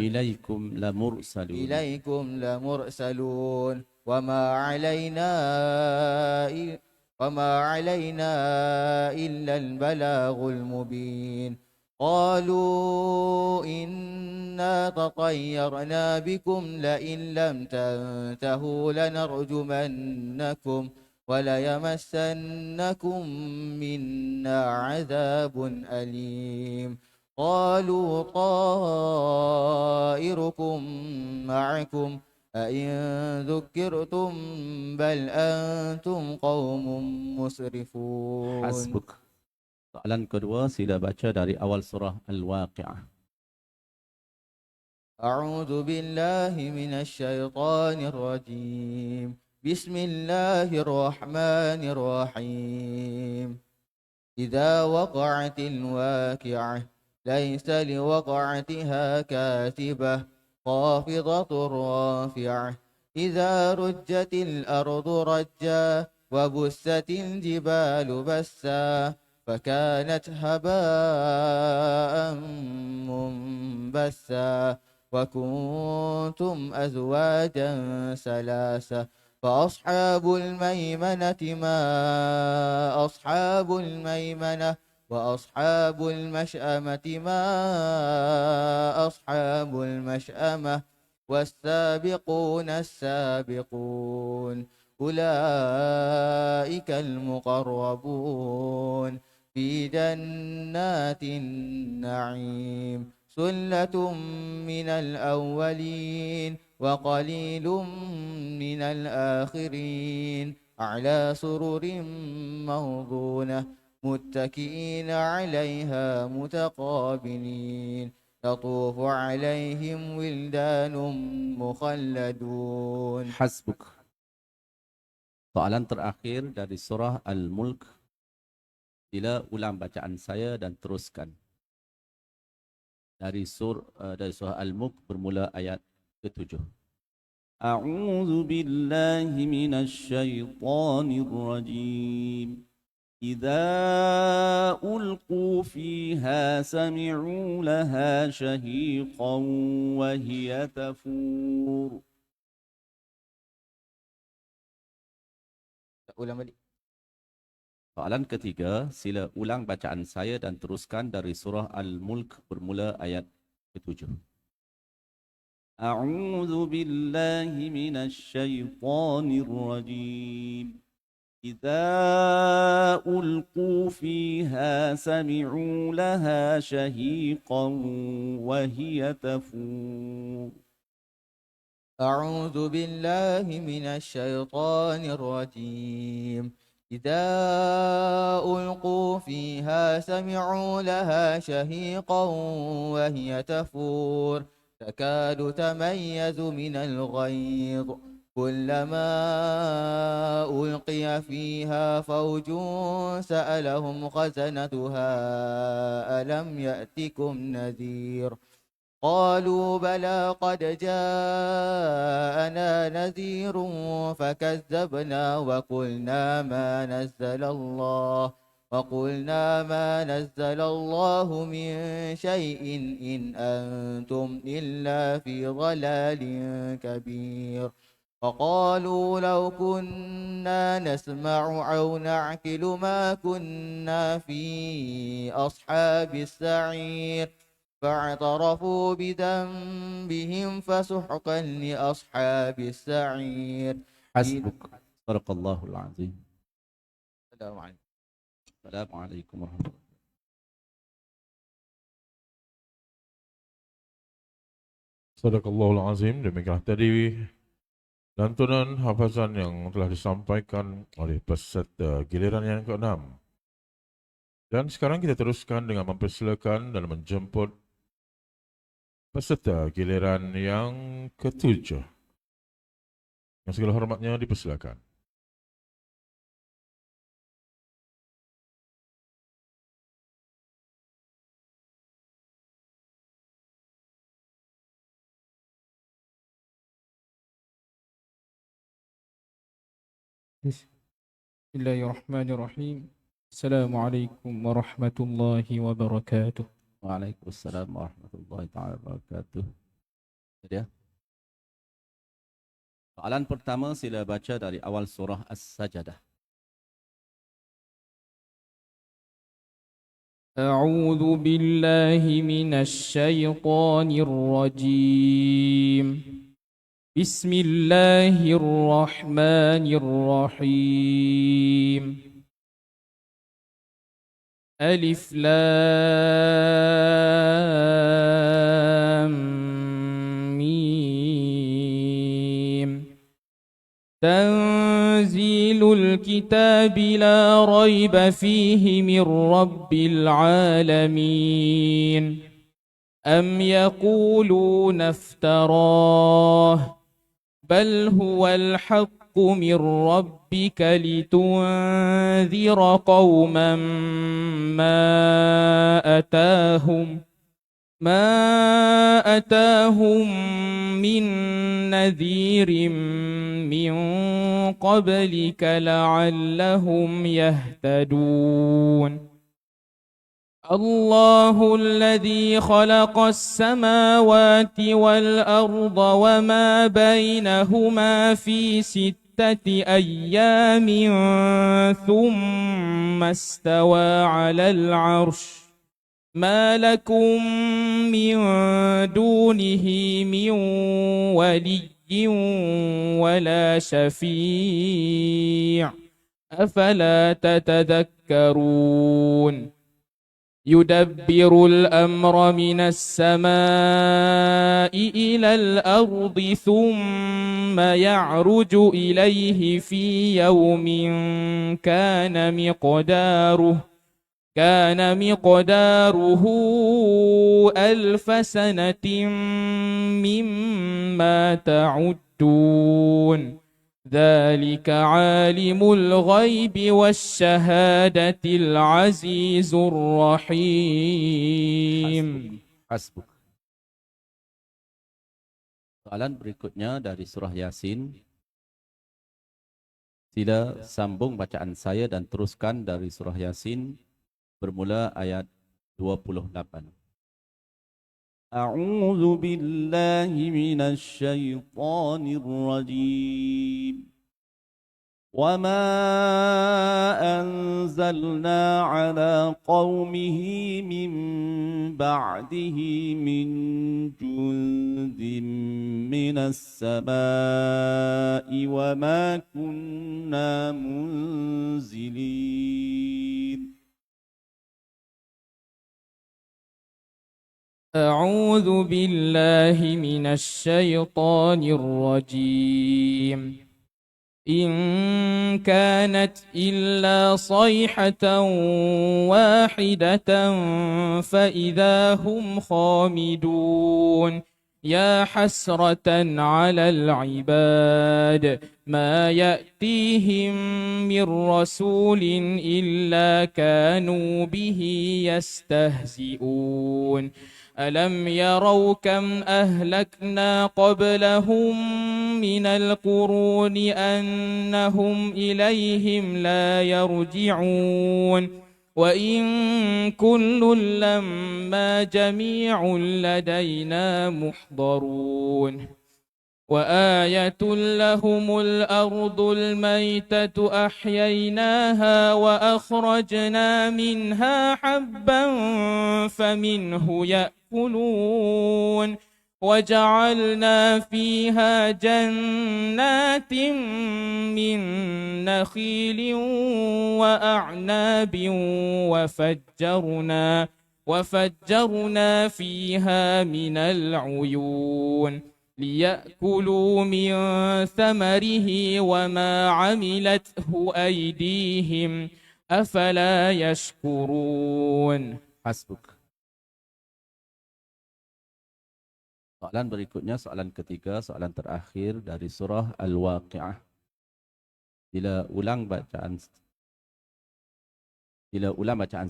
إليكم لمرسلون وما علينا إلا البلاغ المبين قالوا إنا تطيرنا بكم لئن لم تنتهوا لنرجمنكم وليمسنكم منا عذاب أليم قالوا طائركم معكم أئن ذكرتم بل أنتم قوم مسرفون. Hasbuk. Soalan kedua sila baca dari awal surah Al-Waqi'ah. أعوذ بالله من الشيطان الرجيم بسم الله الرحمن الرحيم إذا وقعت الواقعة ليس لوقعتها كاذبة خافضة رافعة إذا رجت الأرض رجا وبست الجبال بسا فكانت هباء منبثا وكنتم أزواجا ثلاثة فأصحاب الميمنة ما أصحاب الميمنة وأصحاب المشأمة ما أصحاب المشأمة والسابقون السابقون أولئك المقربون في جنات النعيم ثلة من الأولين وقليل من الآخرين على سرر موضونة متكئين عليها متقابلين يطوف عليهم ولدان مخلدون. Hasbuk. Soalan terakhir dari surah Al-Mulk. Sila ulang bacaan saya dan teruskan. Dari surah Al-Mulk bermula ayat ke-7. A'udzu billahi minasy syaithanir rajim. Idza ulqu fiha sami'u laha shahiqan wa hiya tafur. Ulang balik. Soalan ketiga, sila ulang bacaan saya dan teruskan dari surah Al-Mulk bermula ayat ke-7. A'udzu billahi minasy syaithanir rajim. Idza ulqu fiha sami'u laha shahiqan wa hiya tafur. أعوذ بالله من الشيطان الرجيم إذا ألقوا فيها سمعوا لها شهيقا وهي تفور تكاد تميز من الغيظ كلما ألقي فيها فوج سألهم خزنتها ألم يأتكم نذير قالوا بلى قد جاءنا نذير فكذبنا وقلنا ما نزل الله من شيء إن أنتم إلا في ضلال كبير فقالوا لو كنا نسمع أو نعقل ما كنا في أصحاب السعير فاعترفوا بذنبهم فسحقا لأصحاب السعير. Hasbuk. Sadaqallahul azim. Assalamualaikum. Assalamualaikum warahmatullahi wabarakatuh. Sadaqallahul azim. Demikianlah tadi Lantunan hafazan yang telah disampaikan oleh peserta giliran yang ke-6. Dan sekarang kita teruskan dengan mempersilakan dan menjemput peserta giliran yang ke-7. Yang segala hormatnya dipersilakan. Bismillahirrahmanirrahim. Assalamualaikum warahmatullahi wabarakatuh. Waalaikumsalam warahmatullahi taala wabarakatuh. Jadi ya. Soalan pertama sila baca dari awal surah As-Sajadah. A'udzu billahi minasy syaithanir rajim. Bismillahirrahmanirrahim. Alif Lam Mim. Tanzilul kitab la raiba fihi min rabbil alamin. Am yaquluna iftarah بل هو الحق من ربك لتنذر قوما ما أتاهم من نذير من قبلك لعلهم يهتدون الله الذي خلق السماوات والأرض وما بينهما في 6 أيام ثم استوى على العرش ما لكم من دونه من ولي ولا شفيع أفلا تتذكرون يدبر الأمر من السماء إلى الأرض ثم يعرج إليه في يوم كان مقداره 1000 سنة مما تعدون ذلك عالم الغيب والشهادة العزيز الرحيم. Hasbuk. Soalan berikutnya dari surah Yasin. Sila sambung bacaan saya dan teruskan dari surah Yasin bermula ayat 28. A'udzu billahi minasy syaithanir rajim. Wa ma anzalna ala qaumihi min ba'dihi min jundin minas samai wa ma kunna munzilin. أعوذ بالله من الشيطان الرجيم. إن كانت إلا صيحة واحدة فإذا هم خامدون يا حسرة على العباد ما يأتيهم من رسول إلا كانوا به يستهزئون ألم يروا كم أهلكنا قبلهم من القرون أنهم إليهم لا يرجعون وإن كل لما جميع لدينا محضرون وآية لهم الأرض الميتة أحييناها وأخرجنا منها حبا فمنه يأكلون وجعلنا فيها جنات من نخيل وأعناب وفجرنا فيها من العيون ليأكلوا من ثمره وما عملته أيديهم أفلا يشكرون. Hasbuk. Soalan berikutnya, soalan ketiga, soalan terakhir dari surah Al-Waqi'ah. Bila ulang bacaan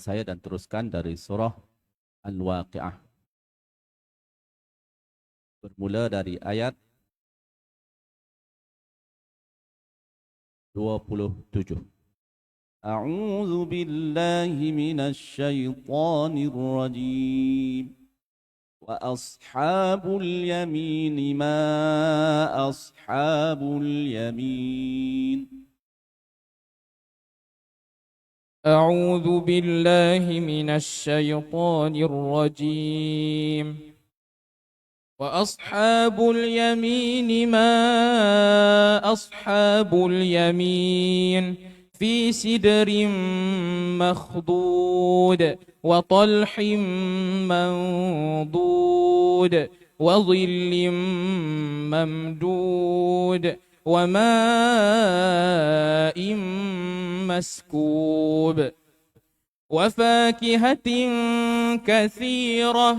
saya dan teruskan dari surah Al-Waqi'ah. Bermula dari ayat 27. A'udzu billahi minasy syaithanir rajim. وأصحاب اليمين ما أصحاب اليمين. أعوذ بالله من الشيطان الرجيم. وأصحاب اليمين ما أصحاب اليمين في سدر مخضود وطلح منضود وظل ممدود وماء مسكوب وفاكهة كثيرة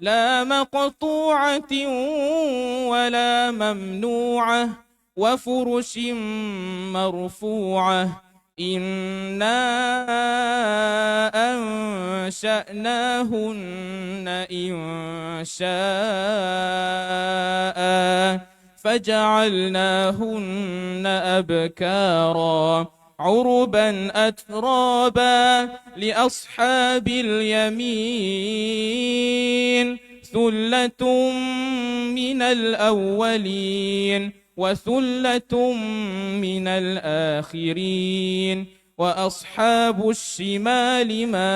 لا مقطوعة ولا ممنوعة وفرش مرفوعة إنا أنشأناهن إنشاء فجعلناهن أبكارا عربا أترابا لأصحاب اليمين ثلة من الأولين وثلة من الآخرين وأصحاب الشمال ما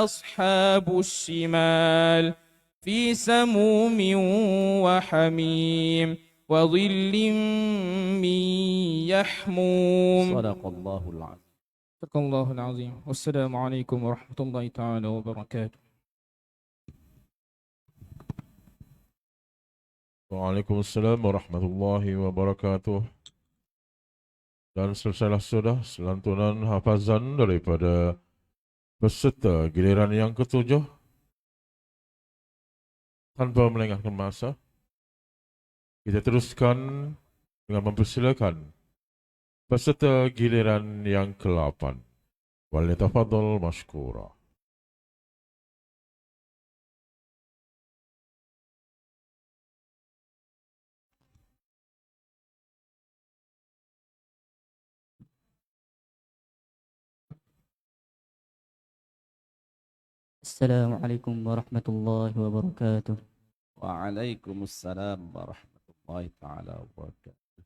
أصحاب الشمال في سموم وحميم وظل من يحموم. صدق الله العظيم. صدق الله العظيم. والسلام عليكم ورحمة الله تعالى وبركاته. Waalaikumsalam warahmatullahi wabarakatuh. Dan selesailah sudah selantunan hafazan daripada peserta giliran yang ketujuh. Tanpa melengahkan masa, kita teruskan dengan mempersilakan peserta giliran yang ke-8. Walyatafadhal mashkura. Assalamualaikum warahmatullahi wabarakatuh. Waalaikumsalam warahmatullahi taala wabarakatuh.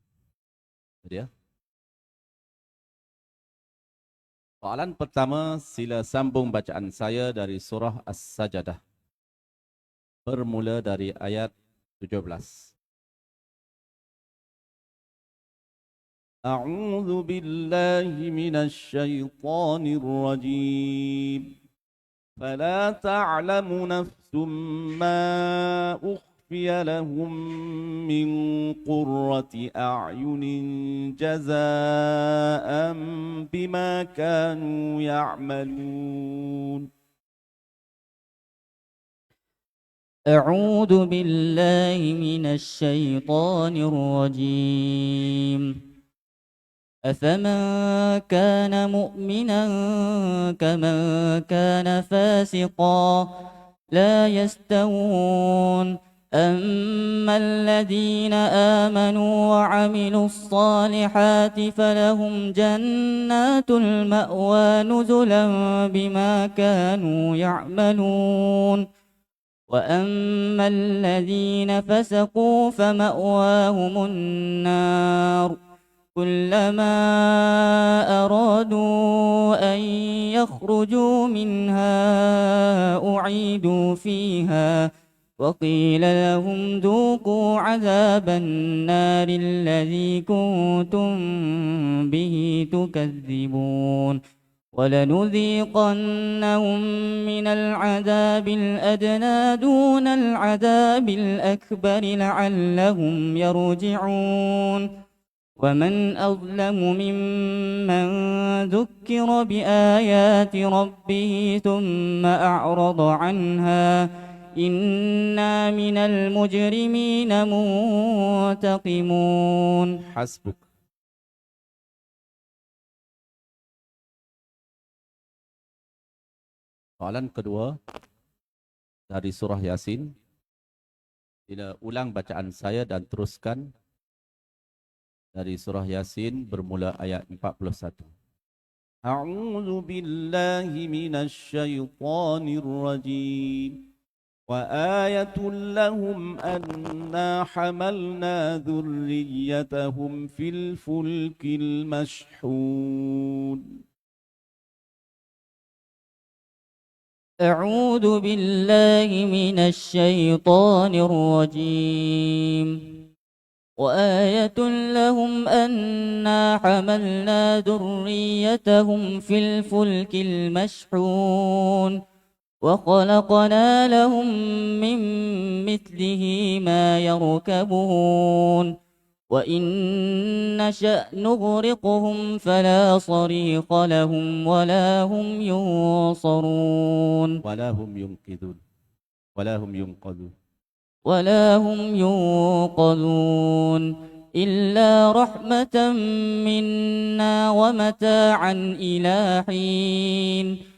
Dia. Soalan pertama, sila sambung bacaan saya dari surah As-Sajadah. Bermula dari ayat 17. A'udzu billahi minasy syaithanir rajim. فلا تعلم نفس ما أخفي لهم من قرة أعين جزاء بما كانوا يعملون. أعوذ بالله من الشيطان الرجيم. أفمن كان مؤمنا كمن كان فاسقا لا يستوون. أما الذين آمنوا وعملوا الصالحات فلهم جنات المأوى نزلا بما كانوا يعملون. وأما الذين فسقوا فمأواهم النار كلما أرادوا أن يخرجوا منها أعيدوا فيها وقيل لهم ذوقوا عذاب النار الذي كنتم به تكذبون. ولنذيقنهم من العذاب الأدنى دون العذاب الأكبر لعلهم يرجعون ومن أظلم ممن ذكر بآيات ربه ثم أعرض عنها إنا من المجرمين منتقمون. Hasbuk. Soalan kedua dari surah Yasin. Bila ulang bacaan saya dan teruskan dari surah Yasin bermula ayat 41. A'udzu billahi minasy syaithanir rajim. Wa ayatul lahum anna hamalna dzurriyyatahum fil fulkil mashhun. أعوذ بالله من الشيطان الرجيم وآية لهم أنا حملنا ذريتهم في الفلك المشحون وخلقنا لهم من مثله ما يركبون وإن نشأ نغرقهم فلا صريخ لهم ولا هم ينصرون ولا هم ينقذون ولا هم ينقذون ولا هم ينقذون إلا رحمة منا ومتاعا إلى حين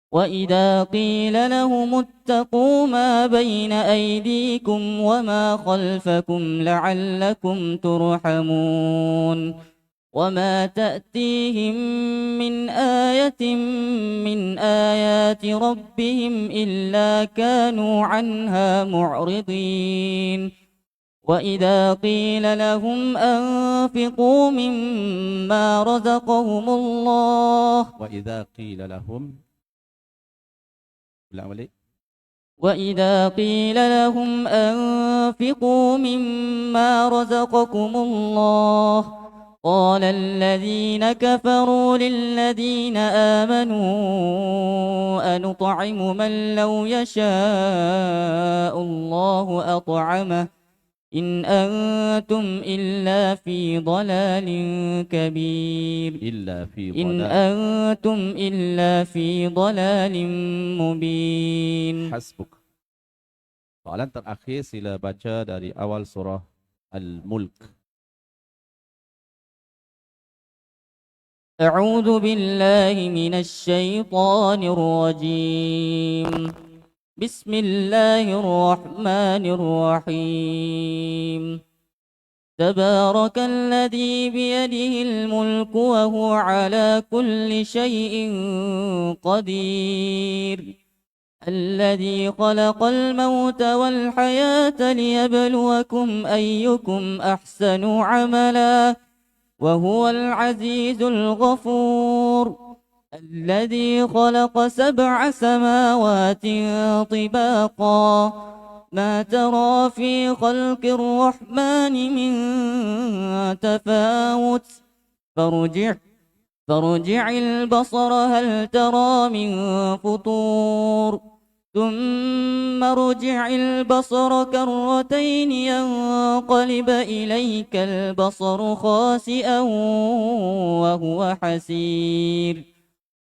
وإذا قيل لهم اتقوا ما بين أيديكم وما خلفكم لعلكم ترحمون وما تأتيهم من آية من آيات ربهم إلا كانوا عنها معرضين وإذا قيل لهم أنفقوا مما رزقهم الله وإذا قيل لهم وإذا قيل لهم أنفقوا مما رزقكم الله قال الذين كفروا للذين آمنوا أنطعم من لو يشاء الله أطعمه إن أنتم إلا في ضلال كبير إن أنتم إلا في ضلال مبين. Hasbuk. Soalan terakhir sila baca dari awal surah Al-Mulk. أعوذ بالله من الشيطان الرجيم بسم الله الرحمن الرحيم تبارك الذي بيده الملك وهو على كل شيء قدير الذي خلق الموت والحياة ليبلوكم أيكم أحسن عملا وهو العزيز الغفور الذي خلق 7 سماوات طباقا ما ترى في خلق الرحمن من تفاوت فارجع البصر هل ترى من فطور ثم ارجع البصر كرتين ينقلب إليك البصر خاسئا وهو حسير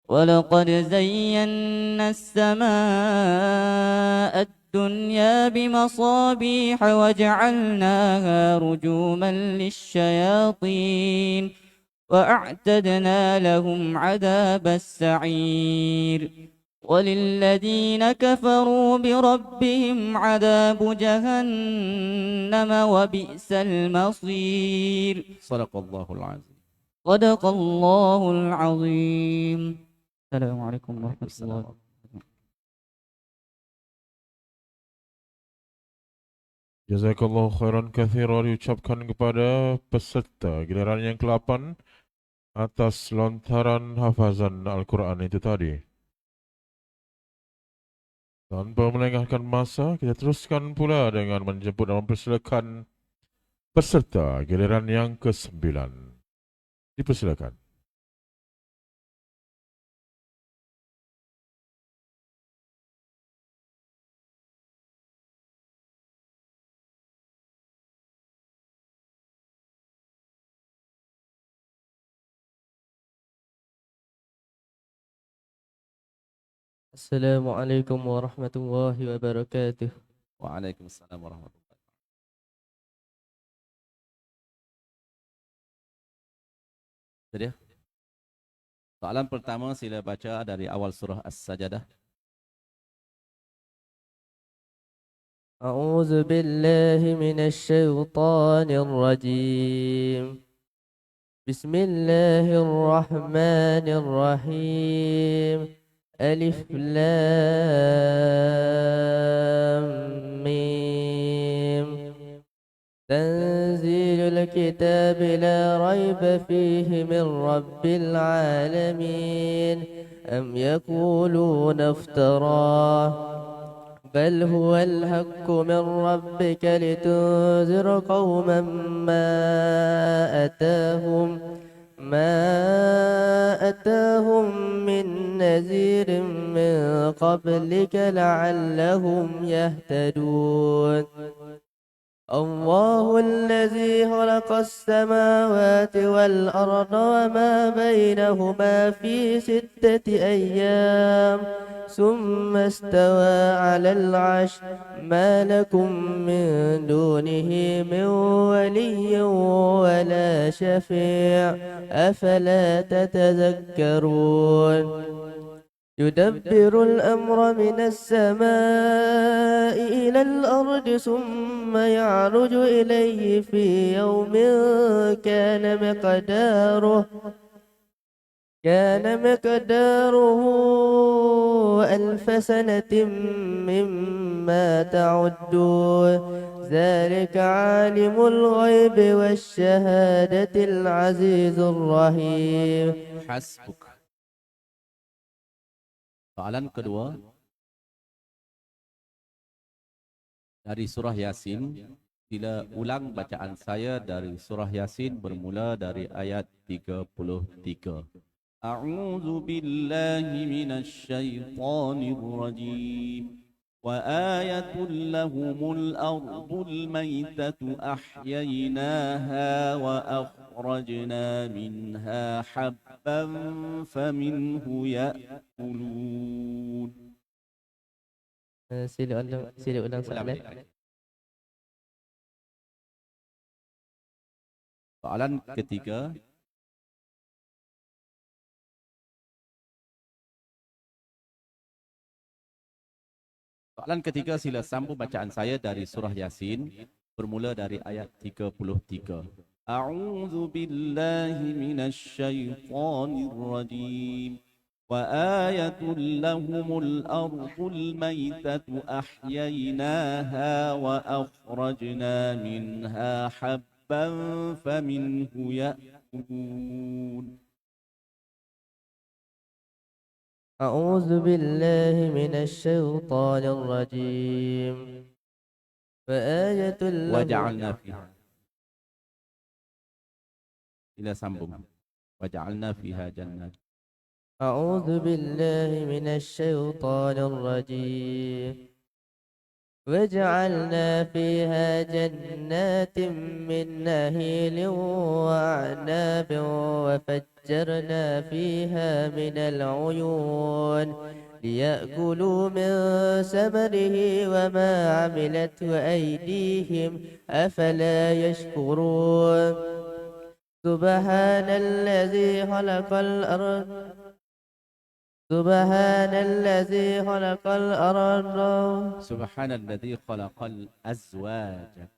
ولقد زينا السماء الدنيا بمصابيح وجعلناها رجوما للشياطين وأعتدنا لهم عذاب السعير وللذين كفروا بربهم عذاب جهنم وبئس المصير. صدق الله العظيم. صدق الله العظيم. السلام عليكم ورحمة الله. Jazakallahu khairan katsira diucapkan kepada peserta giliran yang ke-8 atas lontaran hafazan Al-Quran itu tadi. Tanpa melengahkan masa, kita teruskan pula dengan menjemput dan mempersilakan peserta giliran yang ke-9. Dipersilakan. Assalamualaikum warahmatullahi wabarakatuh. Waalaikumsalam warahmatullahi wabarakatuh. Jadi, soalan pertama sila baca dari awal surah As-Sajadah. A'udzu billahi minasy syaithanir rajim. Bismillahirrahmanirrahim. Alif Lam Mim. Tanzilul kitab la raiba fihi min rabbil alamin. Am yakuluna iftarah بل هو الحق من ربك لتنذر قوما ما أتاهم من نذير من قبلك لعلهم يهتدون الله الذي خلق السماوات والأرض وما بينهما في 6 أيام ثم استوى على العرش ما لكم من دونه من ولي ولا شفيع أفلا تتذكرون يدبر الأمر من السماء إلى الأرض ثم يعرج إليه في يوم كان مقداره 1000 سنة مما تعدون ذلك عالم الغيب والشهادة العزيز الرحيم. Hasbuk. Soalan kedua dari surah Yasin. Sila ulang bacaan saya dari surah Yasin bermula dari ayat 33. A'udzu billahi minasy syaithanir rajim. Wa ayatul lahumul ardul maitatu ahyaynaha wa akhrajna minha habban faminhu ya'kulun. Sila ulang soalan. Soalan ketiga. Soalan ketiga sila sambung bacaan saya dari surah Yasin bermula dari ayat 33. A'udzu billahi minasy syaithanir rajim. Wa ayatul lahumul ardul maitatu ahyaynaha wa akhrajna minha habban faminhu ya'kulun. أعوذ بالله من الشيطان الرجيم وآية وجعلنا فيها إلى سambung وجعلنا فيها جنات. أعوذ بالله من الشيطان الرجيم وجعلنا فيها جنات من نخيل وأعناب وفجرنا فيها من العيون ليأكلوا من ثمره وما عملته أيديهم أفلا يشكرون سبحان الذي خلق الأرض سبحان الذي خلق الأرض سبحان الذي خلق الأزواج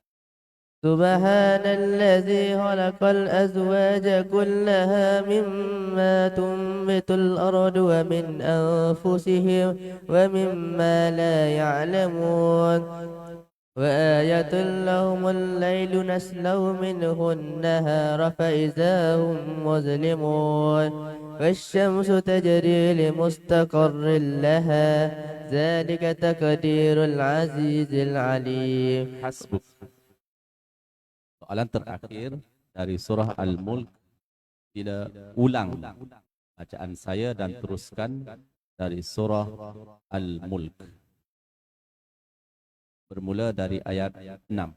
سبحان الذي خلق الأزواج كلها مما تنبت الأرض ومن أنفسهم ومما لا يعلمون وآية لهم الليل نسلو منه النهار فإذا هم مظلمون والشمس تجري لمستقر لها ذلك تقدير العزيز العليم. حسبك. Soalan terakhir dari surah Al-Mulk. Bila ulang bacaan saya dan teruskan dari surah Al-Mulk bermula dari ayat 6.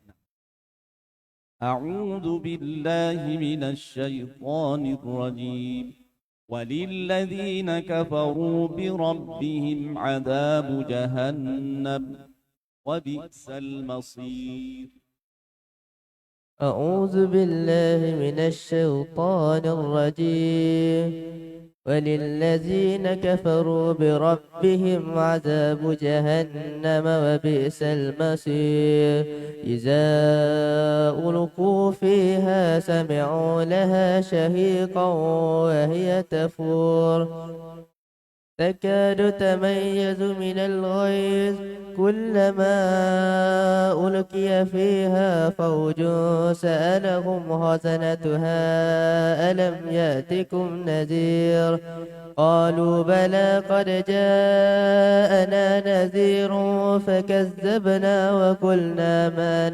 A'udzu billahi minasy syaithanir rajim. وللذين كفروا بربهم عذاب جهنم وبئس المصير. أعوذ بالله من الشيطان الرجيم. وللذين كفروا بربهم عذاب جهنم وبئس المصير. إذا ألقوا فيها سمعوا لها شهيقا وهي تفور تكاد تميز من الغيظ كلما ألقي فيها فوج سألهم خزنتها ألم يأتكم نذير قالوا بلى قد جاءنا نذير فكذبنا وقلنا ما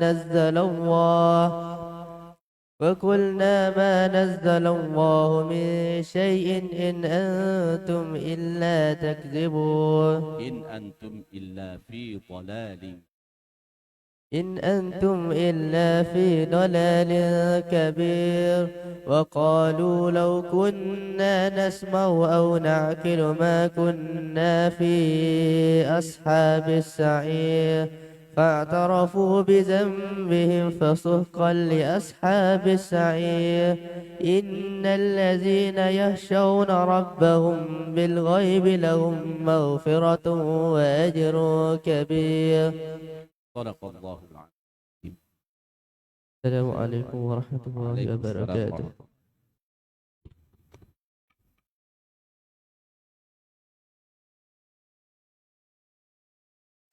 نزل الله من شيء إن أنتم إلا تكذبون إن أنتم إلا في ضلال كبير. وقالوا لو كنا نسمع أو نعقل ما كنا في أصحاب السعير فاعترفوا بذنبهم فسحقا لأصحاب السعير. إن الذين يخشون ربهم بالغيب لهم مغفرة وأجر كبير. صدق الله العظيم. السلام عليكم ورحمة الله وبركاته.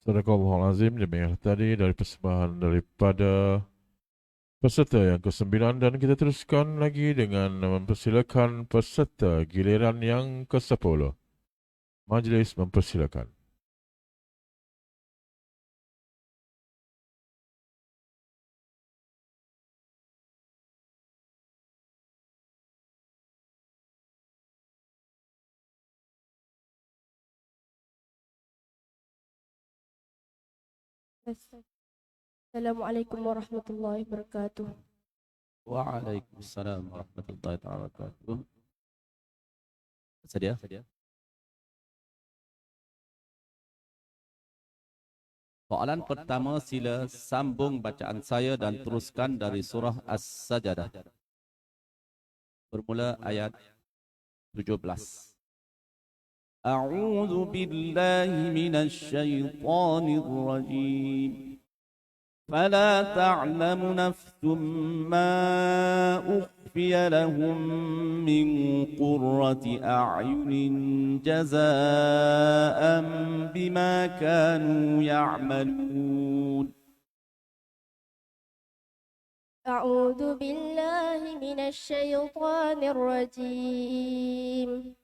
Sadaqallahul demikianlah tadi dari persembahan daripada peserta yang ke-9 dan kita teruskan lagi dengan mempersilakan peserta giliran yang ke-10. Majlis mempersilakan. Assalamualaikum warahmatullahi wabarakatuh. Waalaikumsalam warahmatullahi wabarakatuh. Sedia? Soalan pertama, sila sambung bacaan saya dan teruskan dari surah As-Sajadah. Bermula ayat 17. أعوذ بالله من الشيطان الرجيم فلا تعلم نفس ما أخفي لهم من قرة أعين جزاء بما كانوا يعملون. أعوذ بالله من الشيطان الرجيم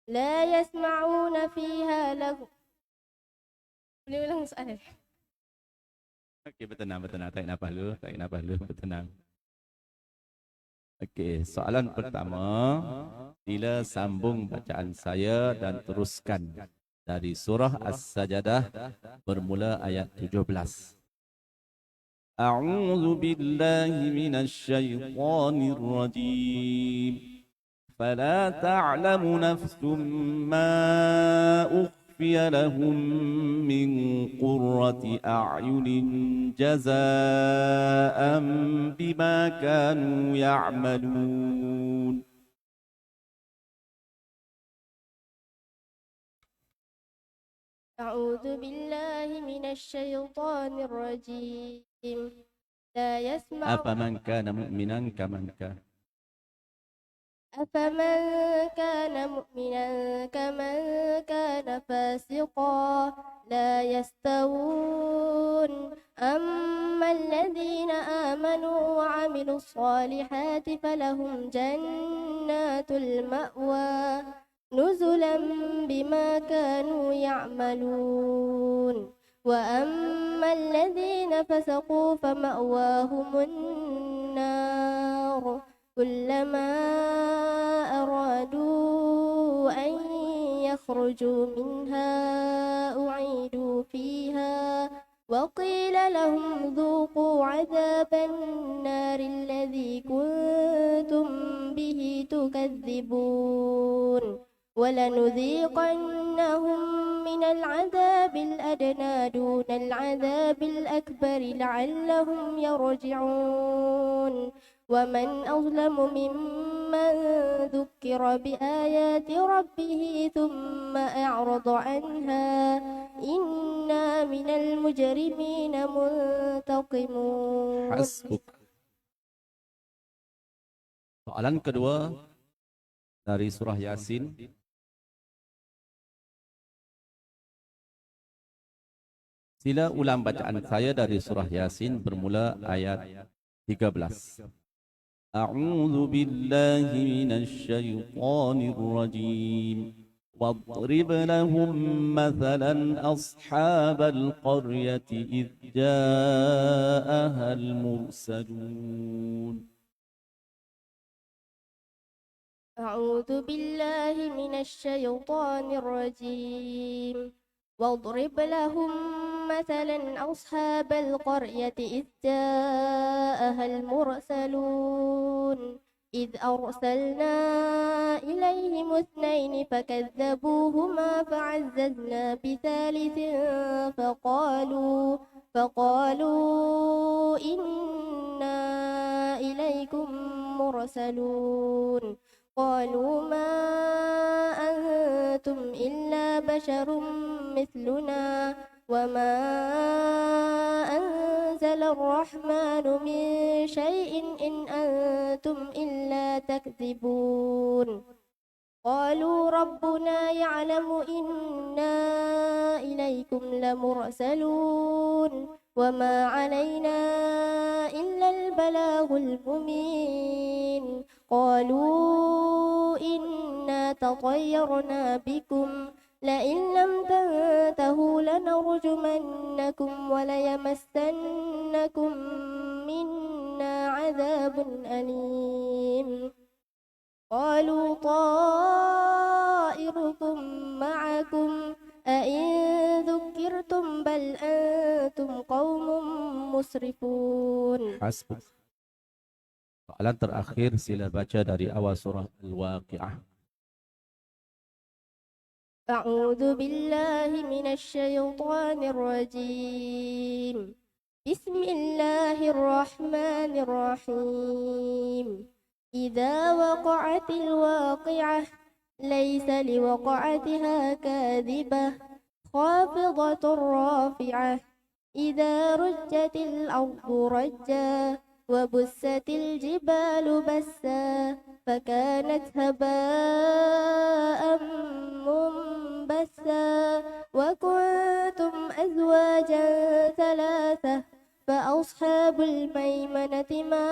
لا يسمعون فيها لغوا. Boleh ulang soalan? Okey, bertenang. Tak nak lu, bertenang. Okey, soalan pertama, sila sambung bacaan saya dan teruskan dari surah As-Sajadah bermula ayat 17. A'udzu billahi minasy syaithanir rajim. فلا تعلم نفس ما أخفي لهم من قرة أعين جزاء بما كانوا يعملون. أعوذ بالله من الشيطان الرجيم لا يسمع. أفمن كان مؤمنا كمن كان أفمن كان مؤمنا كمن كان فاسقا لا يستوون. أما الذين آمنوا وعملوا الصالحات فلهم جنات المأوى نزلا بما كانوا يعملون. وأما الذين فسقوا فمأواهم النار كلما أرادوا أن يخرجوا منها أعيدوا فيها وقيل لهم ذوقوا عذاب النار الذي كنتم به تكذبون ولنذيقنهم من العذاب الأدنى دون العذاب الأكبر لعلهم يرجعون ومن أظلم ممن ذكر بآيات ربه ثم أعرض عنها إنا من المجرمين منتقمون. Hasbuk. Soalan kedua dari surah Yasin. Sila ulang bacaan saya dari surah Yasin bermula ayat 13. A'udzu billahi minasy syaithanir rajim. واضرب لهم مثلا أصحاب القرية إذ جاءها المرسلون. أعوذ بالله من الشيطان الرجيم. واضرب لهم مثلا أصحاب القرية إذ جاءها المرسلون إذ أرسلنا إليهم اثنين فكذبوهما فعززنا بثالث فقالوا إنا إليكم مرسلون قالوا ما أنتم إلا بشر مثلنا وما أنزل الرحمن من شيء إن أنتم إلا تكذبون قالوا ربنا يعلم إنا إليكم لمرسلون وما علينا إلا البلاغ المبين قالوا إنا تطيرنا بكم لئن لم تنتهوا لنرجمنكم وليمسنكم منا عذاب أليم قالوا طائركم معكم أئن ذكرتم بل أنتم قوم مسرفون. Hasbuk. Soalan terakhir sila baca dari awal surah Al-Waqi'ah. أعوذ بالله من الشيطان الرجيم. بسم الله الرحمن الرحيم. إذا وقعت الواقعة ليس لوقعتها كاذبة خافضة رافعة إذا رجت الأرض رجا وبست الجبال بسا فكانت هباء منبثا وكنتم أزواجا ثلاثة فأصحاب الميمنة ما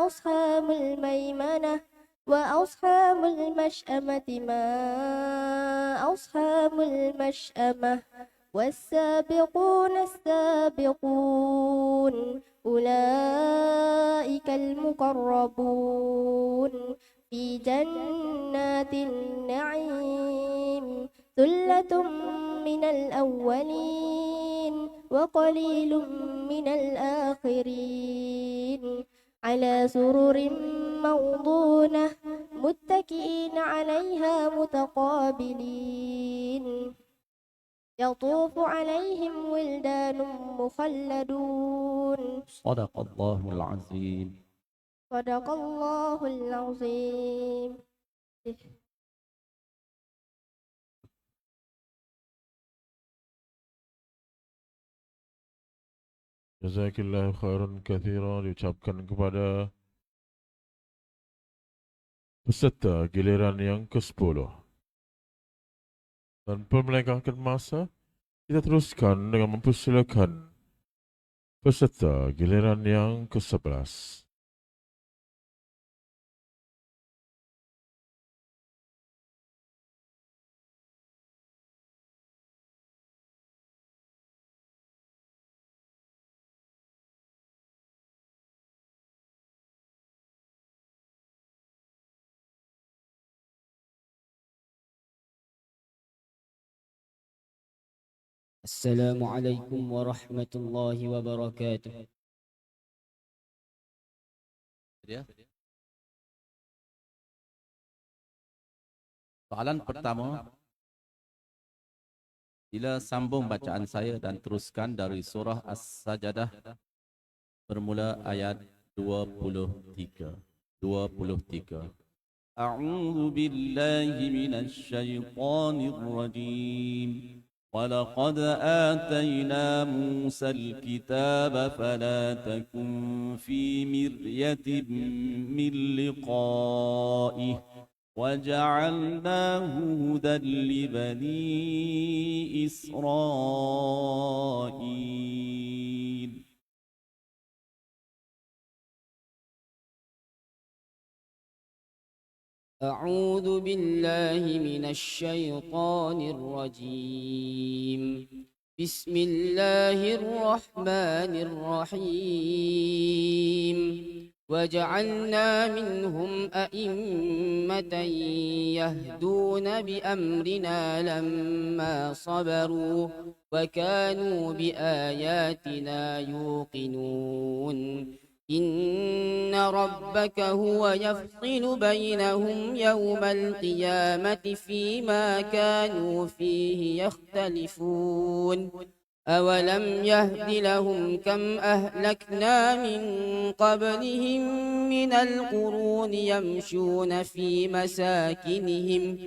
أصحاب الميمنة وأصحاب المشأمة ما أصحاب المشأمة والسابقون السابقون أولئك المقربون في جنات النعيم ثلة من الأولين وقليل من الآخرين على سرر موضونة متكئين عليها متقابلين يطوف عليهم ولدان مخلدون. صدق الله العظيم. صدق الله العظيم. Jazakillahu khairan katsira diucapkan kepada peserta giliran yang ke-10. Tanpa melengahkan masa, kita teruskan dengan mempersilakan peserta giliran yang ke-11. السلام عليكم ورحمة الله وبركاته. Dia. Soalan pertama, bila sambung bacaan saya dan teruskan dari surah As-Sajadah bermula ayat 23. A'udzu billahi minasy syaithanir rajim. ولقد آتينا موسى الكتاب فلا تكن في مرية من لقائه وجعلناه هدى لبني إسرائيل. أعوذ بالله من الشيطان الرجيم. بسم الله الرحمن الرحيم. وجعلنا منهم أئمة يهدون بأمرنا لما صبروا وكانوا بآياتنا يوقنون. إن ربك هو يفصل بينهم يوم القيامة فيما كانوا فيه يختلفون. أولم يهد لهم كم أهلكنا من قبلهم من القرون يمشون في مساكنهم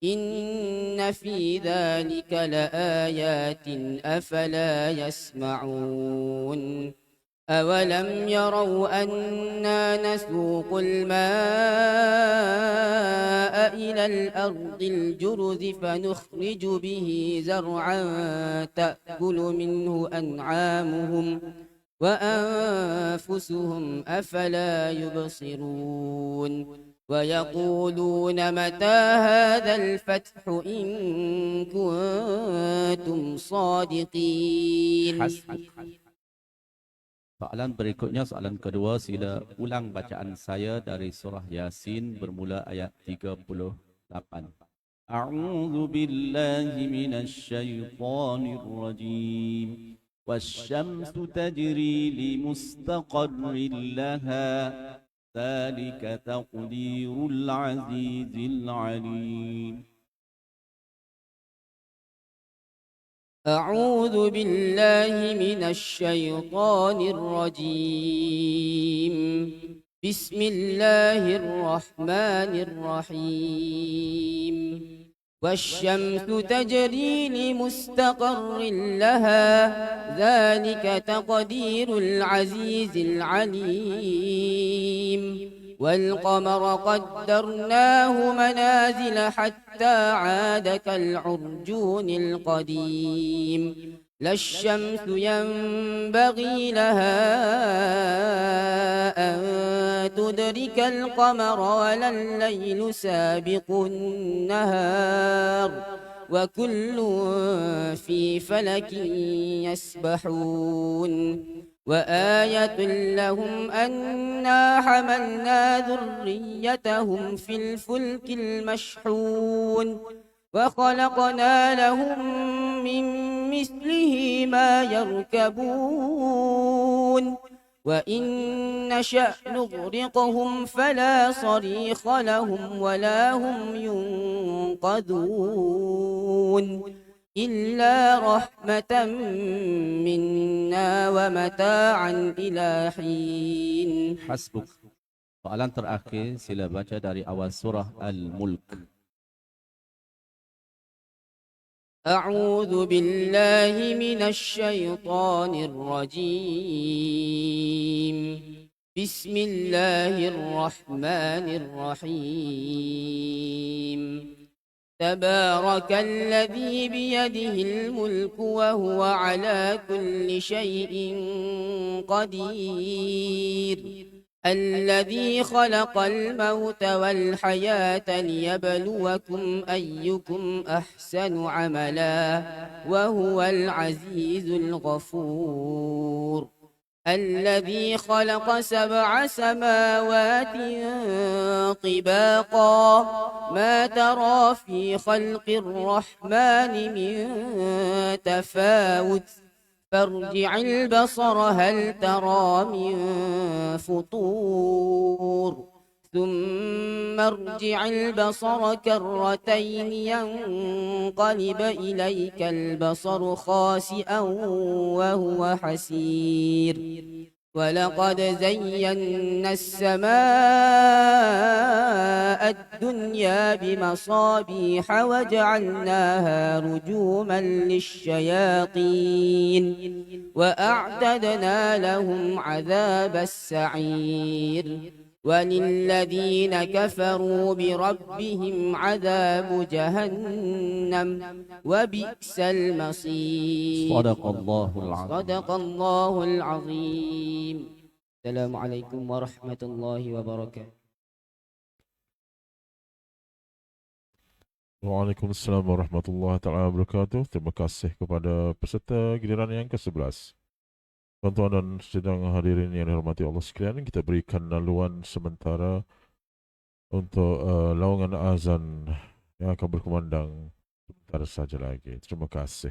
إن في ذلك لآيات أفلا يسمعون. أولم يروا أنا نسوق الماء إلى الأرض الجرز فنخرج به زرعا تأكل منه أنعامهم وأنفسهم أفلا يبصرون. ويقولون متى هذا الفتح إن كنتم صادقين. Soalan berikutnya, soalan kedua, sila ulang bacaan saya dari surah Yasin bermula ayat 38. A'udzu billahi minasy syaithanir rajim. Wasyamsu tajri li mustaqarrin laha. Dzalika taqdirul azizil alim. أعوذ بالله من الشيطان الرجيم. بسم الله الرحمن الرحيم. والشمس تجري لمستقر لها ذلك تقدير العزيز العليم. والقمر قدرناه منازل حتى عاد كالعرجون القديم. لا الشمس ينبغي لها أن تدرك القمر ولا الليل سابق النهار وكل في فلك يسبحون. وآية لهم أنا حملنا ذريتهم في الفلك المشحون وخلقنا لهم من مثله ما يركبون. وإن نشأ نغرقهم فلا صريخ لهم ولا هم ينقذون إلا رحمة منا ومتاعا إلى حين. Hasbuk. Soalan terakhir, sila baca dari awal surah Al-Mulk. أعوذ بالله من الشيطان الرجيم. بسم الله الرحمن الرحيم. تبارك الذي بيده الملك وهو على كل شيء قدير. الذي خلق الموت والحياة ليبلوكم أيكم أحسن عملا وهو العزيز الغفور. الذي خلق سبع سماوات طباقا ما ترى في خلق الرحمن من تفاوت فارجع البصر هل ترى من فطور ثم ارجع البصر كرتين ينقلب إليك البصر خاسئا وهو حسير ولقد زينا السماء الدنيا بمصابيح وجعلناها رجوما للشياطين وأعتدنا لهم عذاب السعير وللذين كفروا بربهم عذاب جهنم وبئس المصير صدق الله العظيم. صدق الله العظيم. السلام عليكم ورحمة الله وبركاته. Waalaikumsalam warahmatullahi taala wabarakatuh. Terima kasih kepada peserta giliran yang ke-11. Tuan-tuan dan sedang hadirin yang dihormati Allah sekalian, kita berikan laluan sementara untuk lawangan azan yang akan berkumandang sebentar saja lagi. Terima kasih.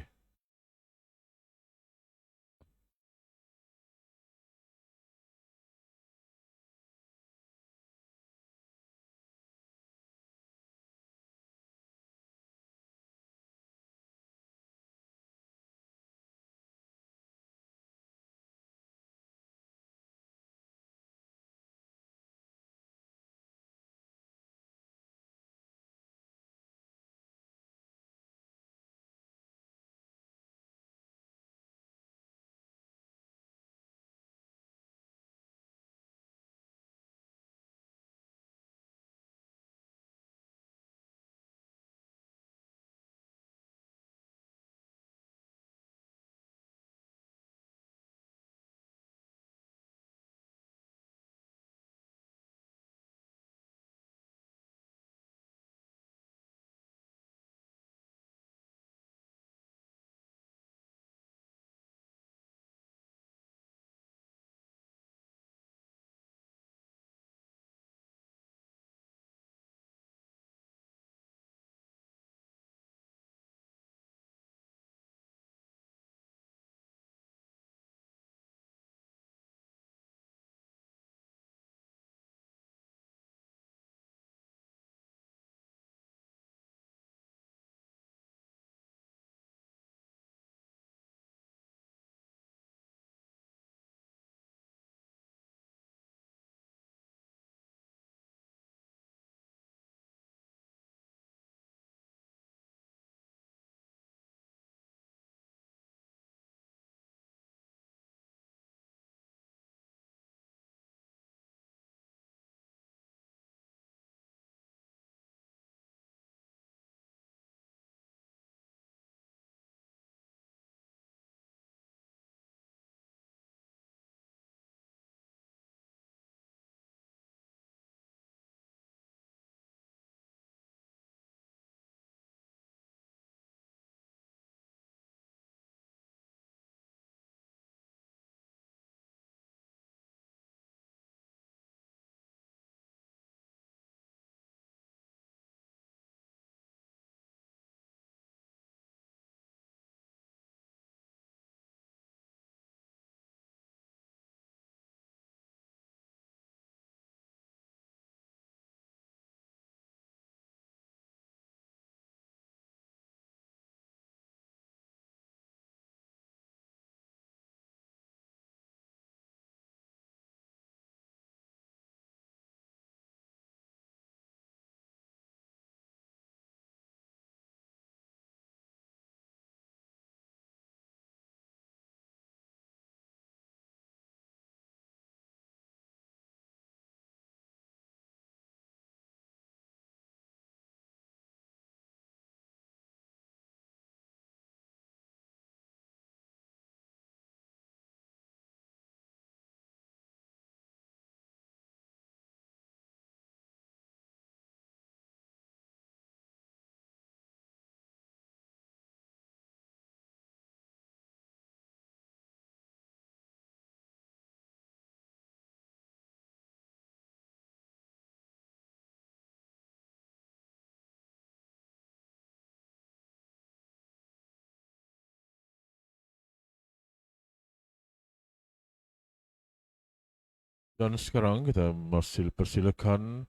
Dan sekarang kita masih persilakan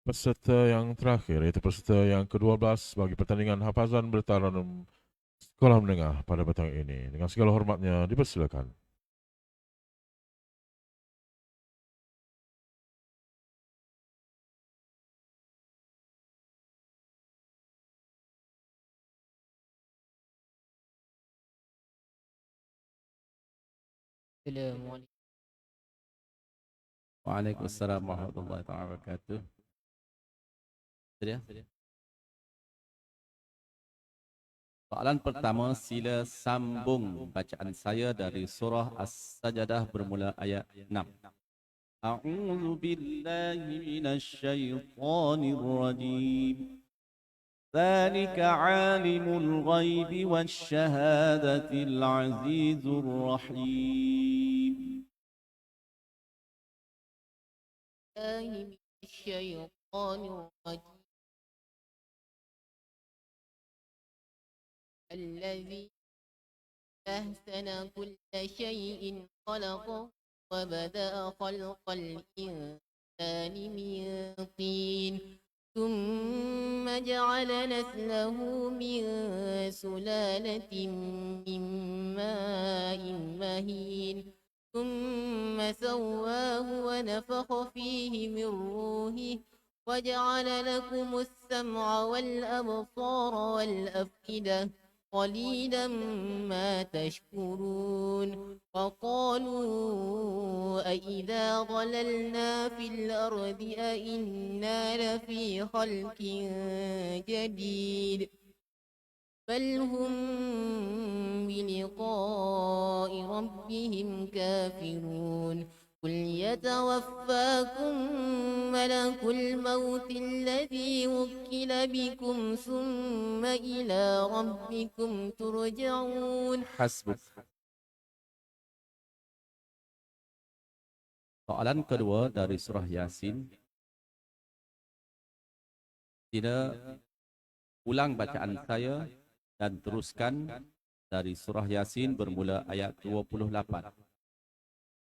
peserta yang terakhir, iaitu peserta yang ke-12 bagi pertandingan hafazan bertarung sekolah menengah pada petang ini. Dengan segala hormatnya, dipersilakan. Assalamualaikum. Waalaikumsalam warahmatullahi wabarakatuh. Sudah? Soalan pertama, sila sambung bacaan saya dari surah As-Sajadah bermula ayat 6. A'udzu billahi minasy syaithanir rajim. ذلك عالم الغيب والشهادة العزيز الرحيم. الله من الشيطان الرجيم الذي أحسن كل شيء خلقه وبدأ خلق الإنسان من طين ثم جعل نسله من سلالة من ماء مهين ثم سواه ونفخ فيه من روحه وجعل لكم السمع والأبصار والأفئدة قليلا ما تشكرون. وقالوا أإذا ضللنا في الأرض أإنا لفي خلق جديد بل هم بلقاء ربهم كافرون. قل يتوفاكم ملك الموت الذي وكل بكم ثم إلى ربكم ترجعون. Hasbuk. Soalan kedua dari surah Yasin. Sila ulang bacaan saya dan teruskan dari surah Yasin bermula ayat 28.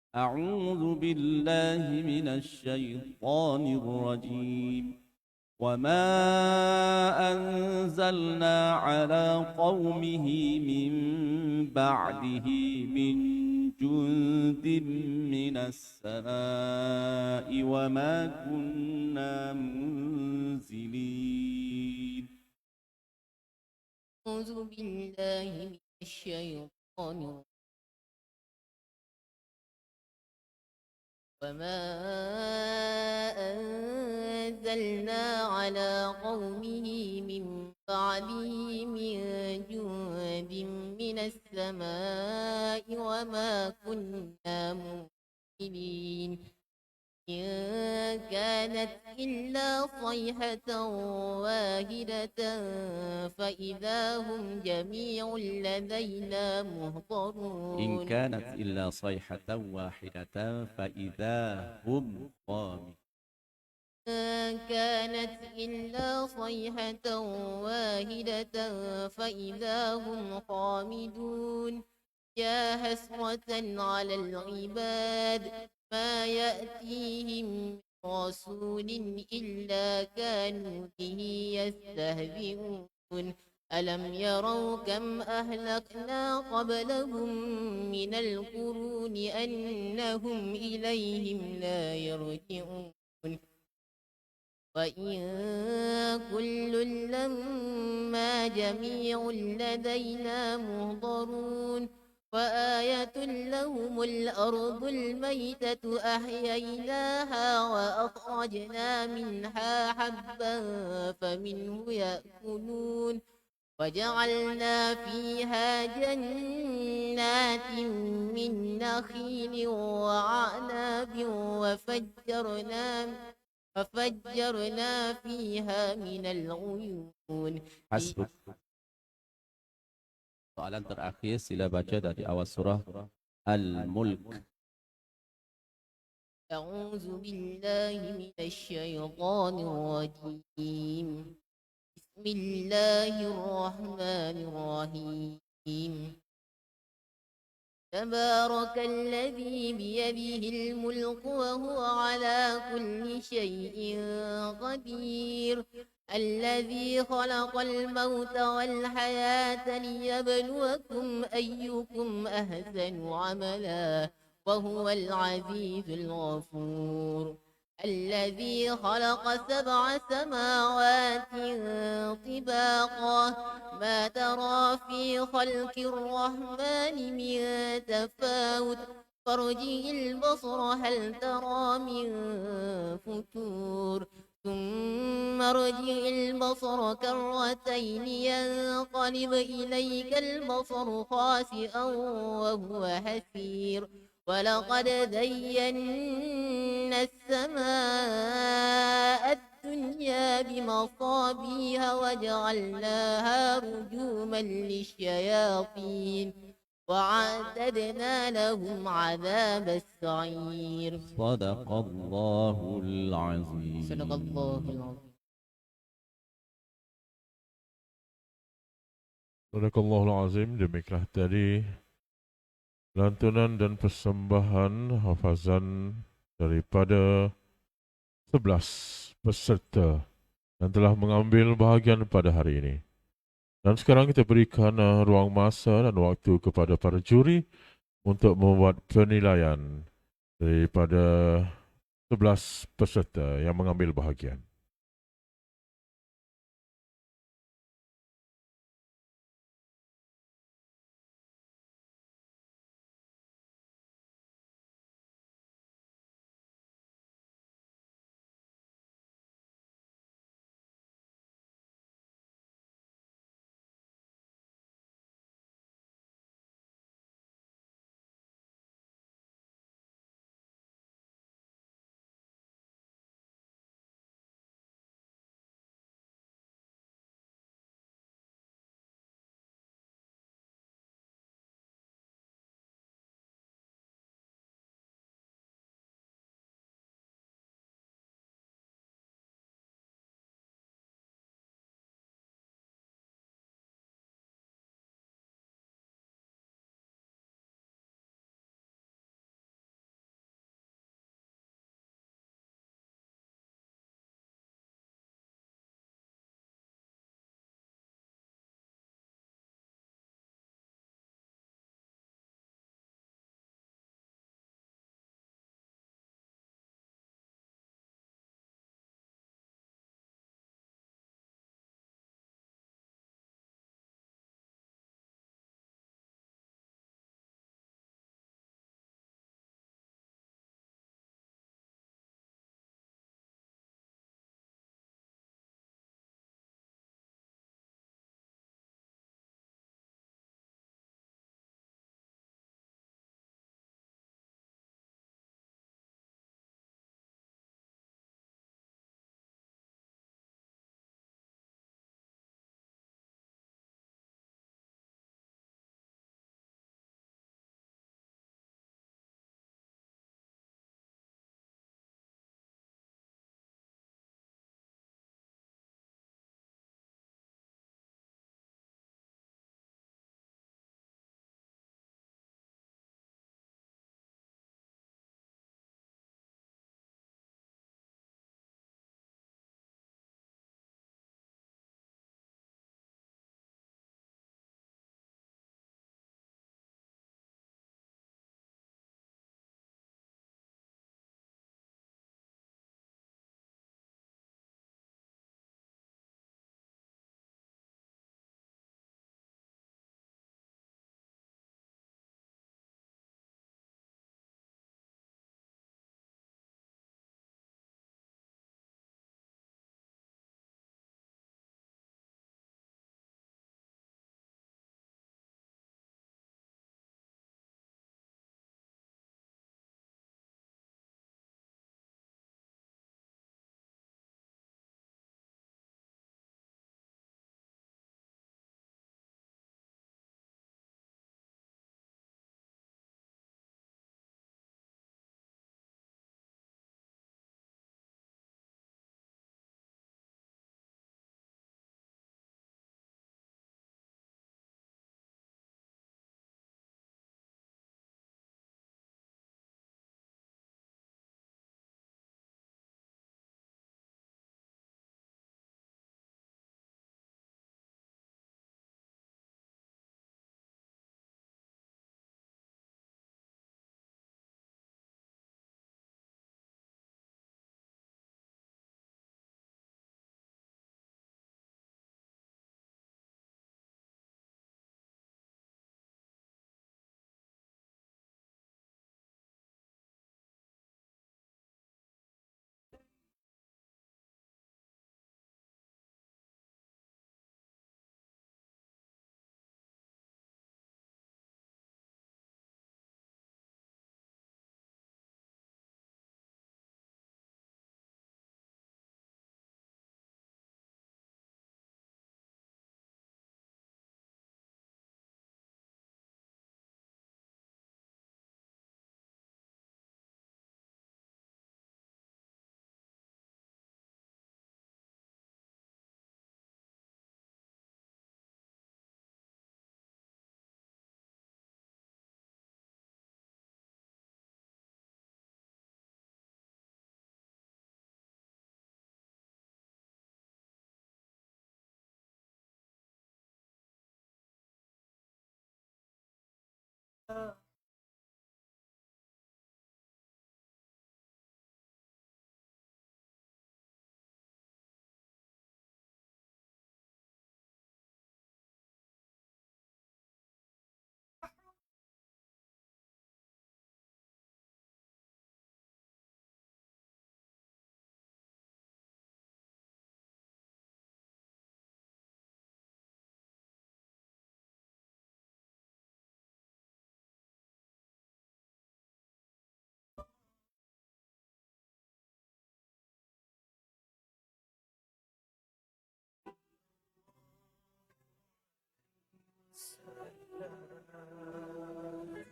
A'udzu billahi minasy syaithanir rajim. وما أنزلنا على قومه من بعده من جند من السماء وما كنا منزلين. أعوذ بالله من الشيطان الرجيم. وما أنزلنا على قومه من بعده من جند من السماء وما كنا منزلين. إن كانت إلا صيحة واحدة فإذا هم جميع لدينا محضرون. إن كانت إلا صيحة واحدة فإذا هم خامدون. كانت إلا صيحة واحدة فإذا هم خامدون. يا حسرة على العباد ما يأتيهم من رسول إلا كانوا به يستهزئون. ألم يروا كم أهلكنا قبلهم من القرون أنهم إليهم لا يرجعون. وإن كل لما جميع لدينا محضرون. وآية لهم الأرض الميتة أحييناها وأخرجنا منها حبا فمنه يأكلون. وجعلنا فيها جنات من نخيل وعناب وفجرنا فيها من العيون. Hasbuk. Soalan terakhir, sila baca dari awal surah Al-Mulk. أعوذ بالله من الشيطان الرجيم. بسم الله الرحمن الرحيم. تبارك الذي بيده الملك وهو على كل شيء قدير الذي خلق الموت والحياة ليبلوكم أيكم أحسن عملا وهو العزيز الغفور الذي خلق 7 سماوات طباقا ما ترى في خلق الرحمن من تفاوت فارجع البصر هل ترى من فتور ثم ارجع البصر كرتين ينقلب إليك البصر خاسئا وهو حسير ولقد زينا السماء الدنيا بمصابيح وجعلناها رجوما للشياطين وأعتدنا لهم عذاب السعير صدق الله العظيم. صدق الله العظيم. Sadaqallahul Azim. Demikianlah tadi lantunan dan persembahan hafazan daripada 11 peserta yang telah mengambil bahagian pada hari ini. Dan sekarang kita berikan ruang masa dan waktu kepada para juri untuk membuat penilaian daripada 11 peserta yang mengambil bahagian.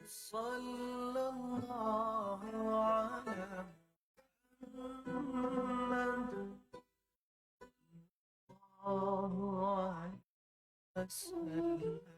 صلى الله على محمد الله عليه وسلم.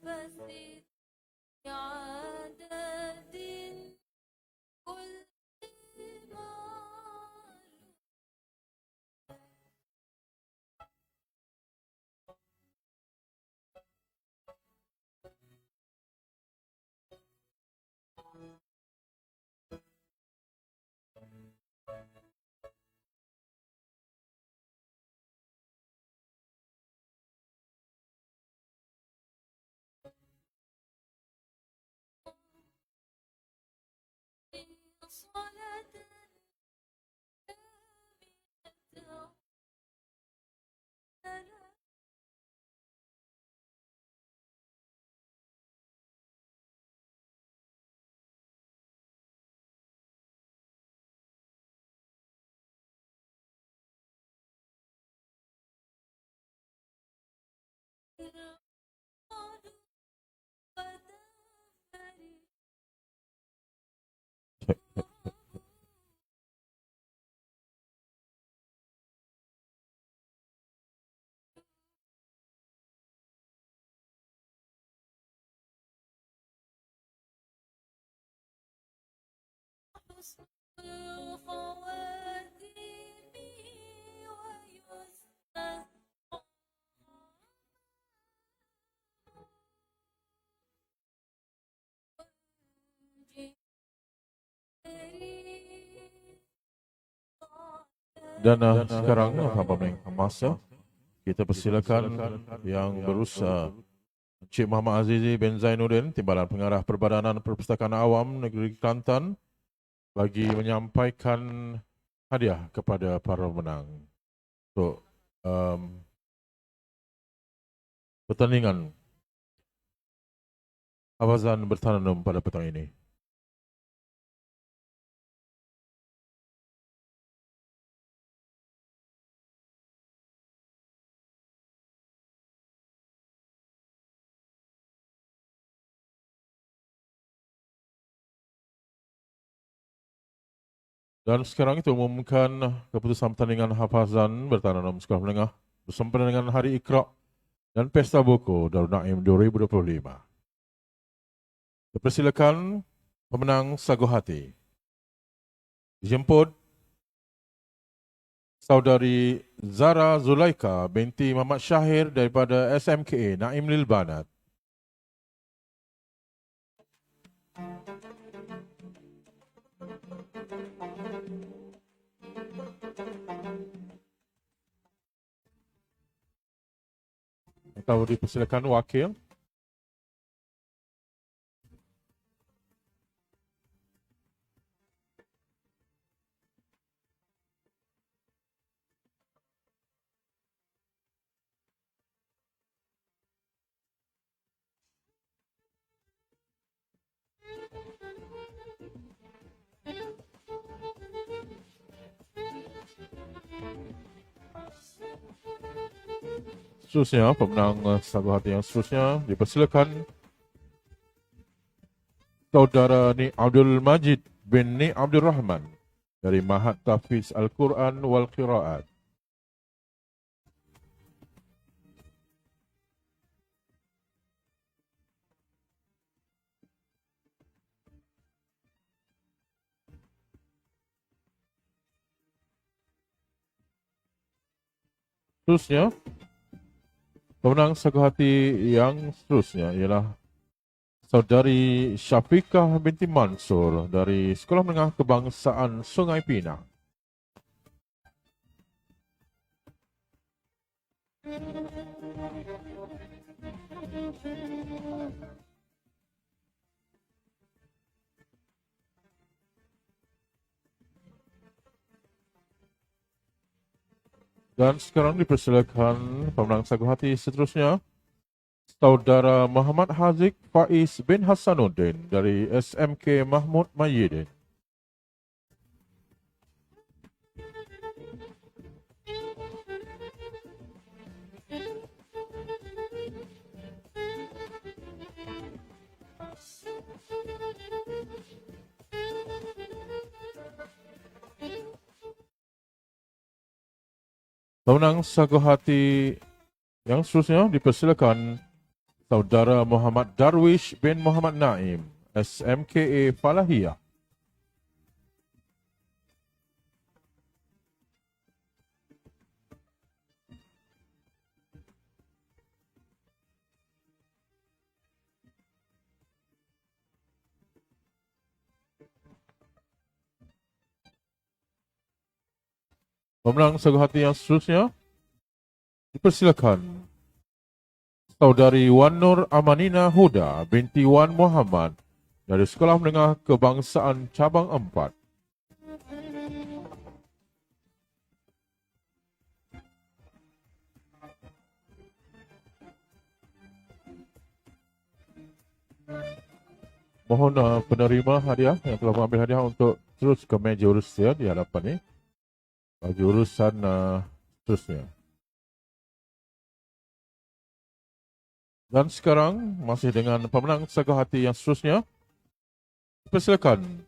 نفسي عدد كل صلاة كاملة حسن الخواتيم ويستسقى جبريل قال Dan sekarang apabila masa kita persilakan yang berusaha Encik Muhammad Azizi bin Zainuddin, Timbalan Pengarah Perbadanan Perpustakaan Awam Negeri Kelantan, bagi menyampaikan hadiah kepada para pemenang untuk pertandingan hafazan bertanam pada petang ini. Dan sekarang kita umumkan keputusan pertandingan hafazan bertanam sekolah menengah bersempena dengan Hari Iqra' dan Pesta Buku Darul Naim 2025. Dipersilakan pemenang sagu hati. Dijemput saudari Zara Zulaika binti Muhammad Syahir daripada SMKA Naim Lil Banat. Atau dipersilakan wakil. Seterusnya, pemenang sagu hati yang seterusnya dipersilakan saudara Ni Abdul Majid bin Ni Abdul Rahman dari Mahat Tahfiz Al-Quran wal Qiraat. Seterusnya, pemenang sagu hati yang seterusnya ialah saudari Syafiqah binti Mansur dari Sekolah Menengah Kebangsaan Sungai Pinang. Dan sekarang dipersilakan pemenang sagu hati seterusnya, saudara Muhammad Haziq Faiz bin Hasanuddin dari SMK Mahmud Mayyidin. Pemenang sagu hati yang seterusnya dipersilakan saudara Muhammad Darwish bin Muhammad Naim, SMKA Falahiyah. Pemenang sagu hati yang seterusnya dipersilakan saudari Wan Nur Amanina Huda binti Wan Muhammad dari Sekolah Menengah Kebangsaan Cabang 4. Mohon penerima hadiah yang telah mengambil hadiah untuk terus ke meja urusan di hadapan ini bagi urusan seterusnya. Dan sekarang masih dengan pemenang sagu hati yang seterusnya, persilakan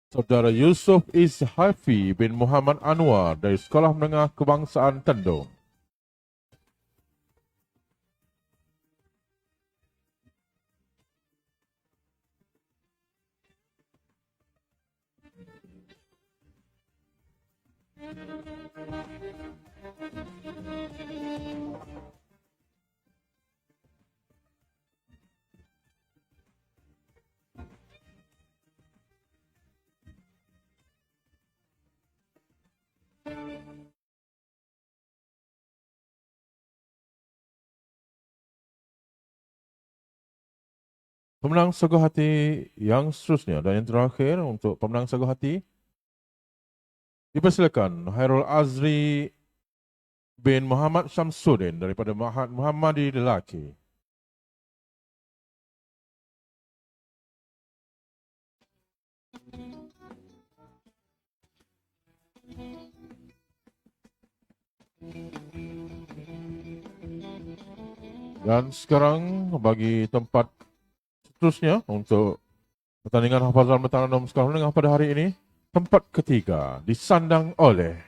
saudara Yusuf Izhafi bin Muhammad Anwar dari Sekolah Menengah Kebangsaan Tendung. Pemenang sagu hati yang seterusnya dan yang terakhir untuk pemenang sagu hati, dipersilakan Hairul Azri bin Muhammad Syamsuddin daripada Ma'had Muhammadi Lelaki. Dan sekarang bagi tempat seterusnya untuk pertandingan hafazan bertaranum sekolah menengah pada hari ini, tempat ketiga disandang oleh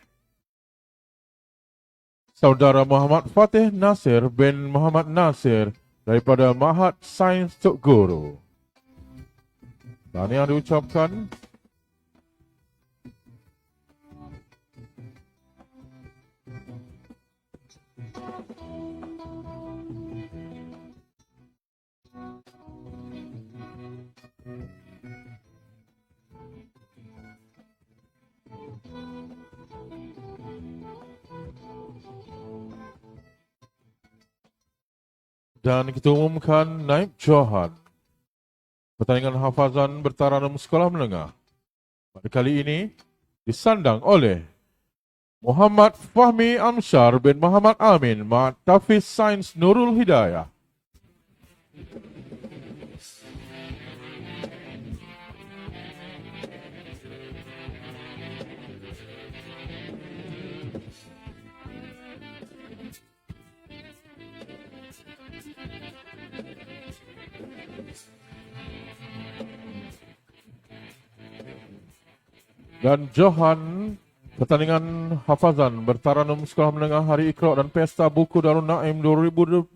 Saudara Muhammad Fatih Nasir bin Muhammad Nasir daripada Ma'had Sains Tok Guru. Dan yang diucapkan dan kita umumkan naib Johan pertandingan hafazan bertaranum sekolah menengah pada kali ini disandang oleh Muhammad Fahmi Amsyar bin Muhammad Amin Ma'had Tafiz Sains Nurul Hidayah. Dan Johan pertandingan hafazan bertaranum sekolah menengah Hari Iqra' dan Pesta Buku Darul Naim 2025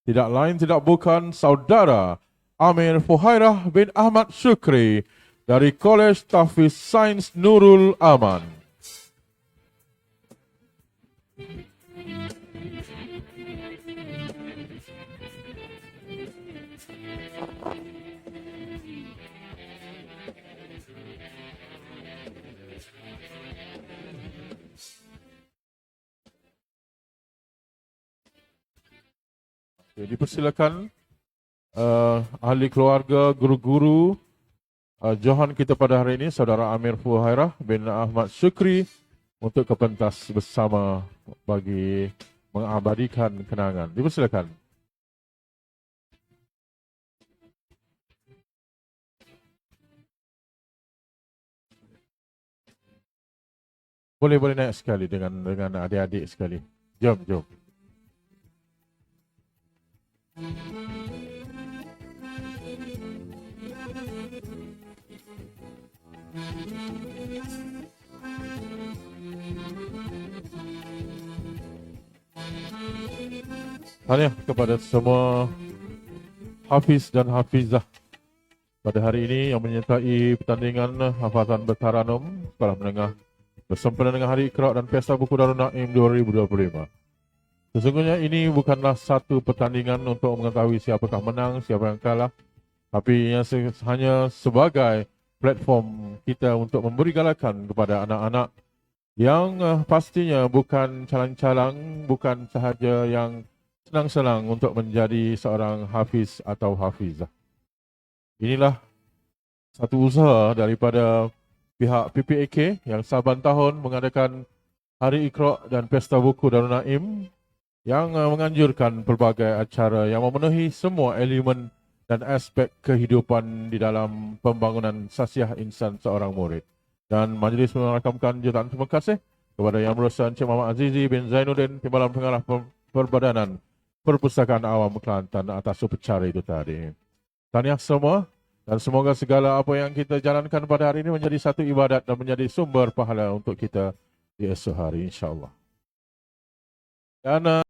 tidak lain tidak bukan saudara Amir Fuhairah bin Ahmad Syukri dari Kolej Tahfiz Sains Nurul Aman. Dipersilakan ahli keluarga, guru-guru Johan kita pada hari ini, Saudara Amir Fuhairah bin Ahmad Syukri untuk ke pentas bersama bagi mengabadikan kenangan. Dipersilakan. Boleh naik sekali dengan adik-adik sekali. Jom. Tahniah kepada semua hafiz dan hafizah pada hari ini yang menyertai pertandingan hafazan bertaranum sekolah menengah bersempena dengan Hari Iqra' dan Pesta Buku Darul Naim 2025. Sesungguhnya ini bukanlah satu pertandingan untuk mengetahui siapakah menang, siapa yang kalah, tapi hanya sebagai platform kita untuk memberi galakan kepada anak-anak yang pastinya bukan calang-calang, bukan sahaja yang senang-senang untuk menjadi seorang hafiz atau hafizah. Inilah satu usaha daripada pihak PPAK yang saban tahun mengadakan Hari Iqra' dan Pesta Buku Darul Naim yang menganjurkan pelbagai acara yang memenuhi semua elemen dan aspek kehidupan di dalam pembangunan sasiah insan seorang murid. Dan majlis merakamkan jutaan terima kasih kepada Yang Berurusan Encik Muhammad Azizi bin Zainuddin, Timbalan Pengarah Perbadanan Perpustakaan Awam Kelantan atas upacara itu tadi. Tahniah semua dan semoga segala apa yang kita jalankan pada hari ini menjadi satu ibadat dan menjadi sumber pahala untuk kita di esok hari, insya-Allah. Dan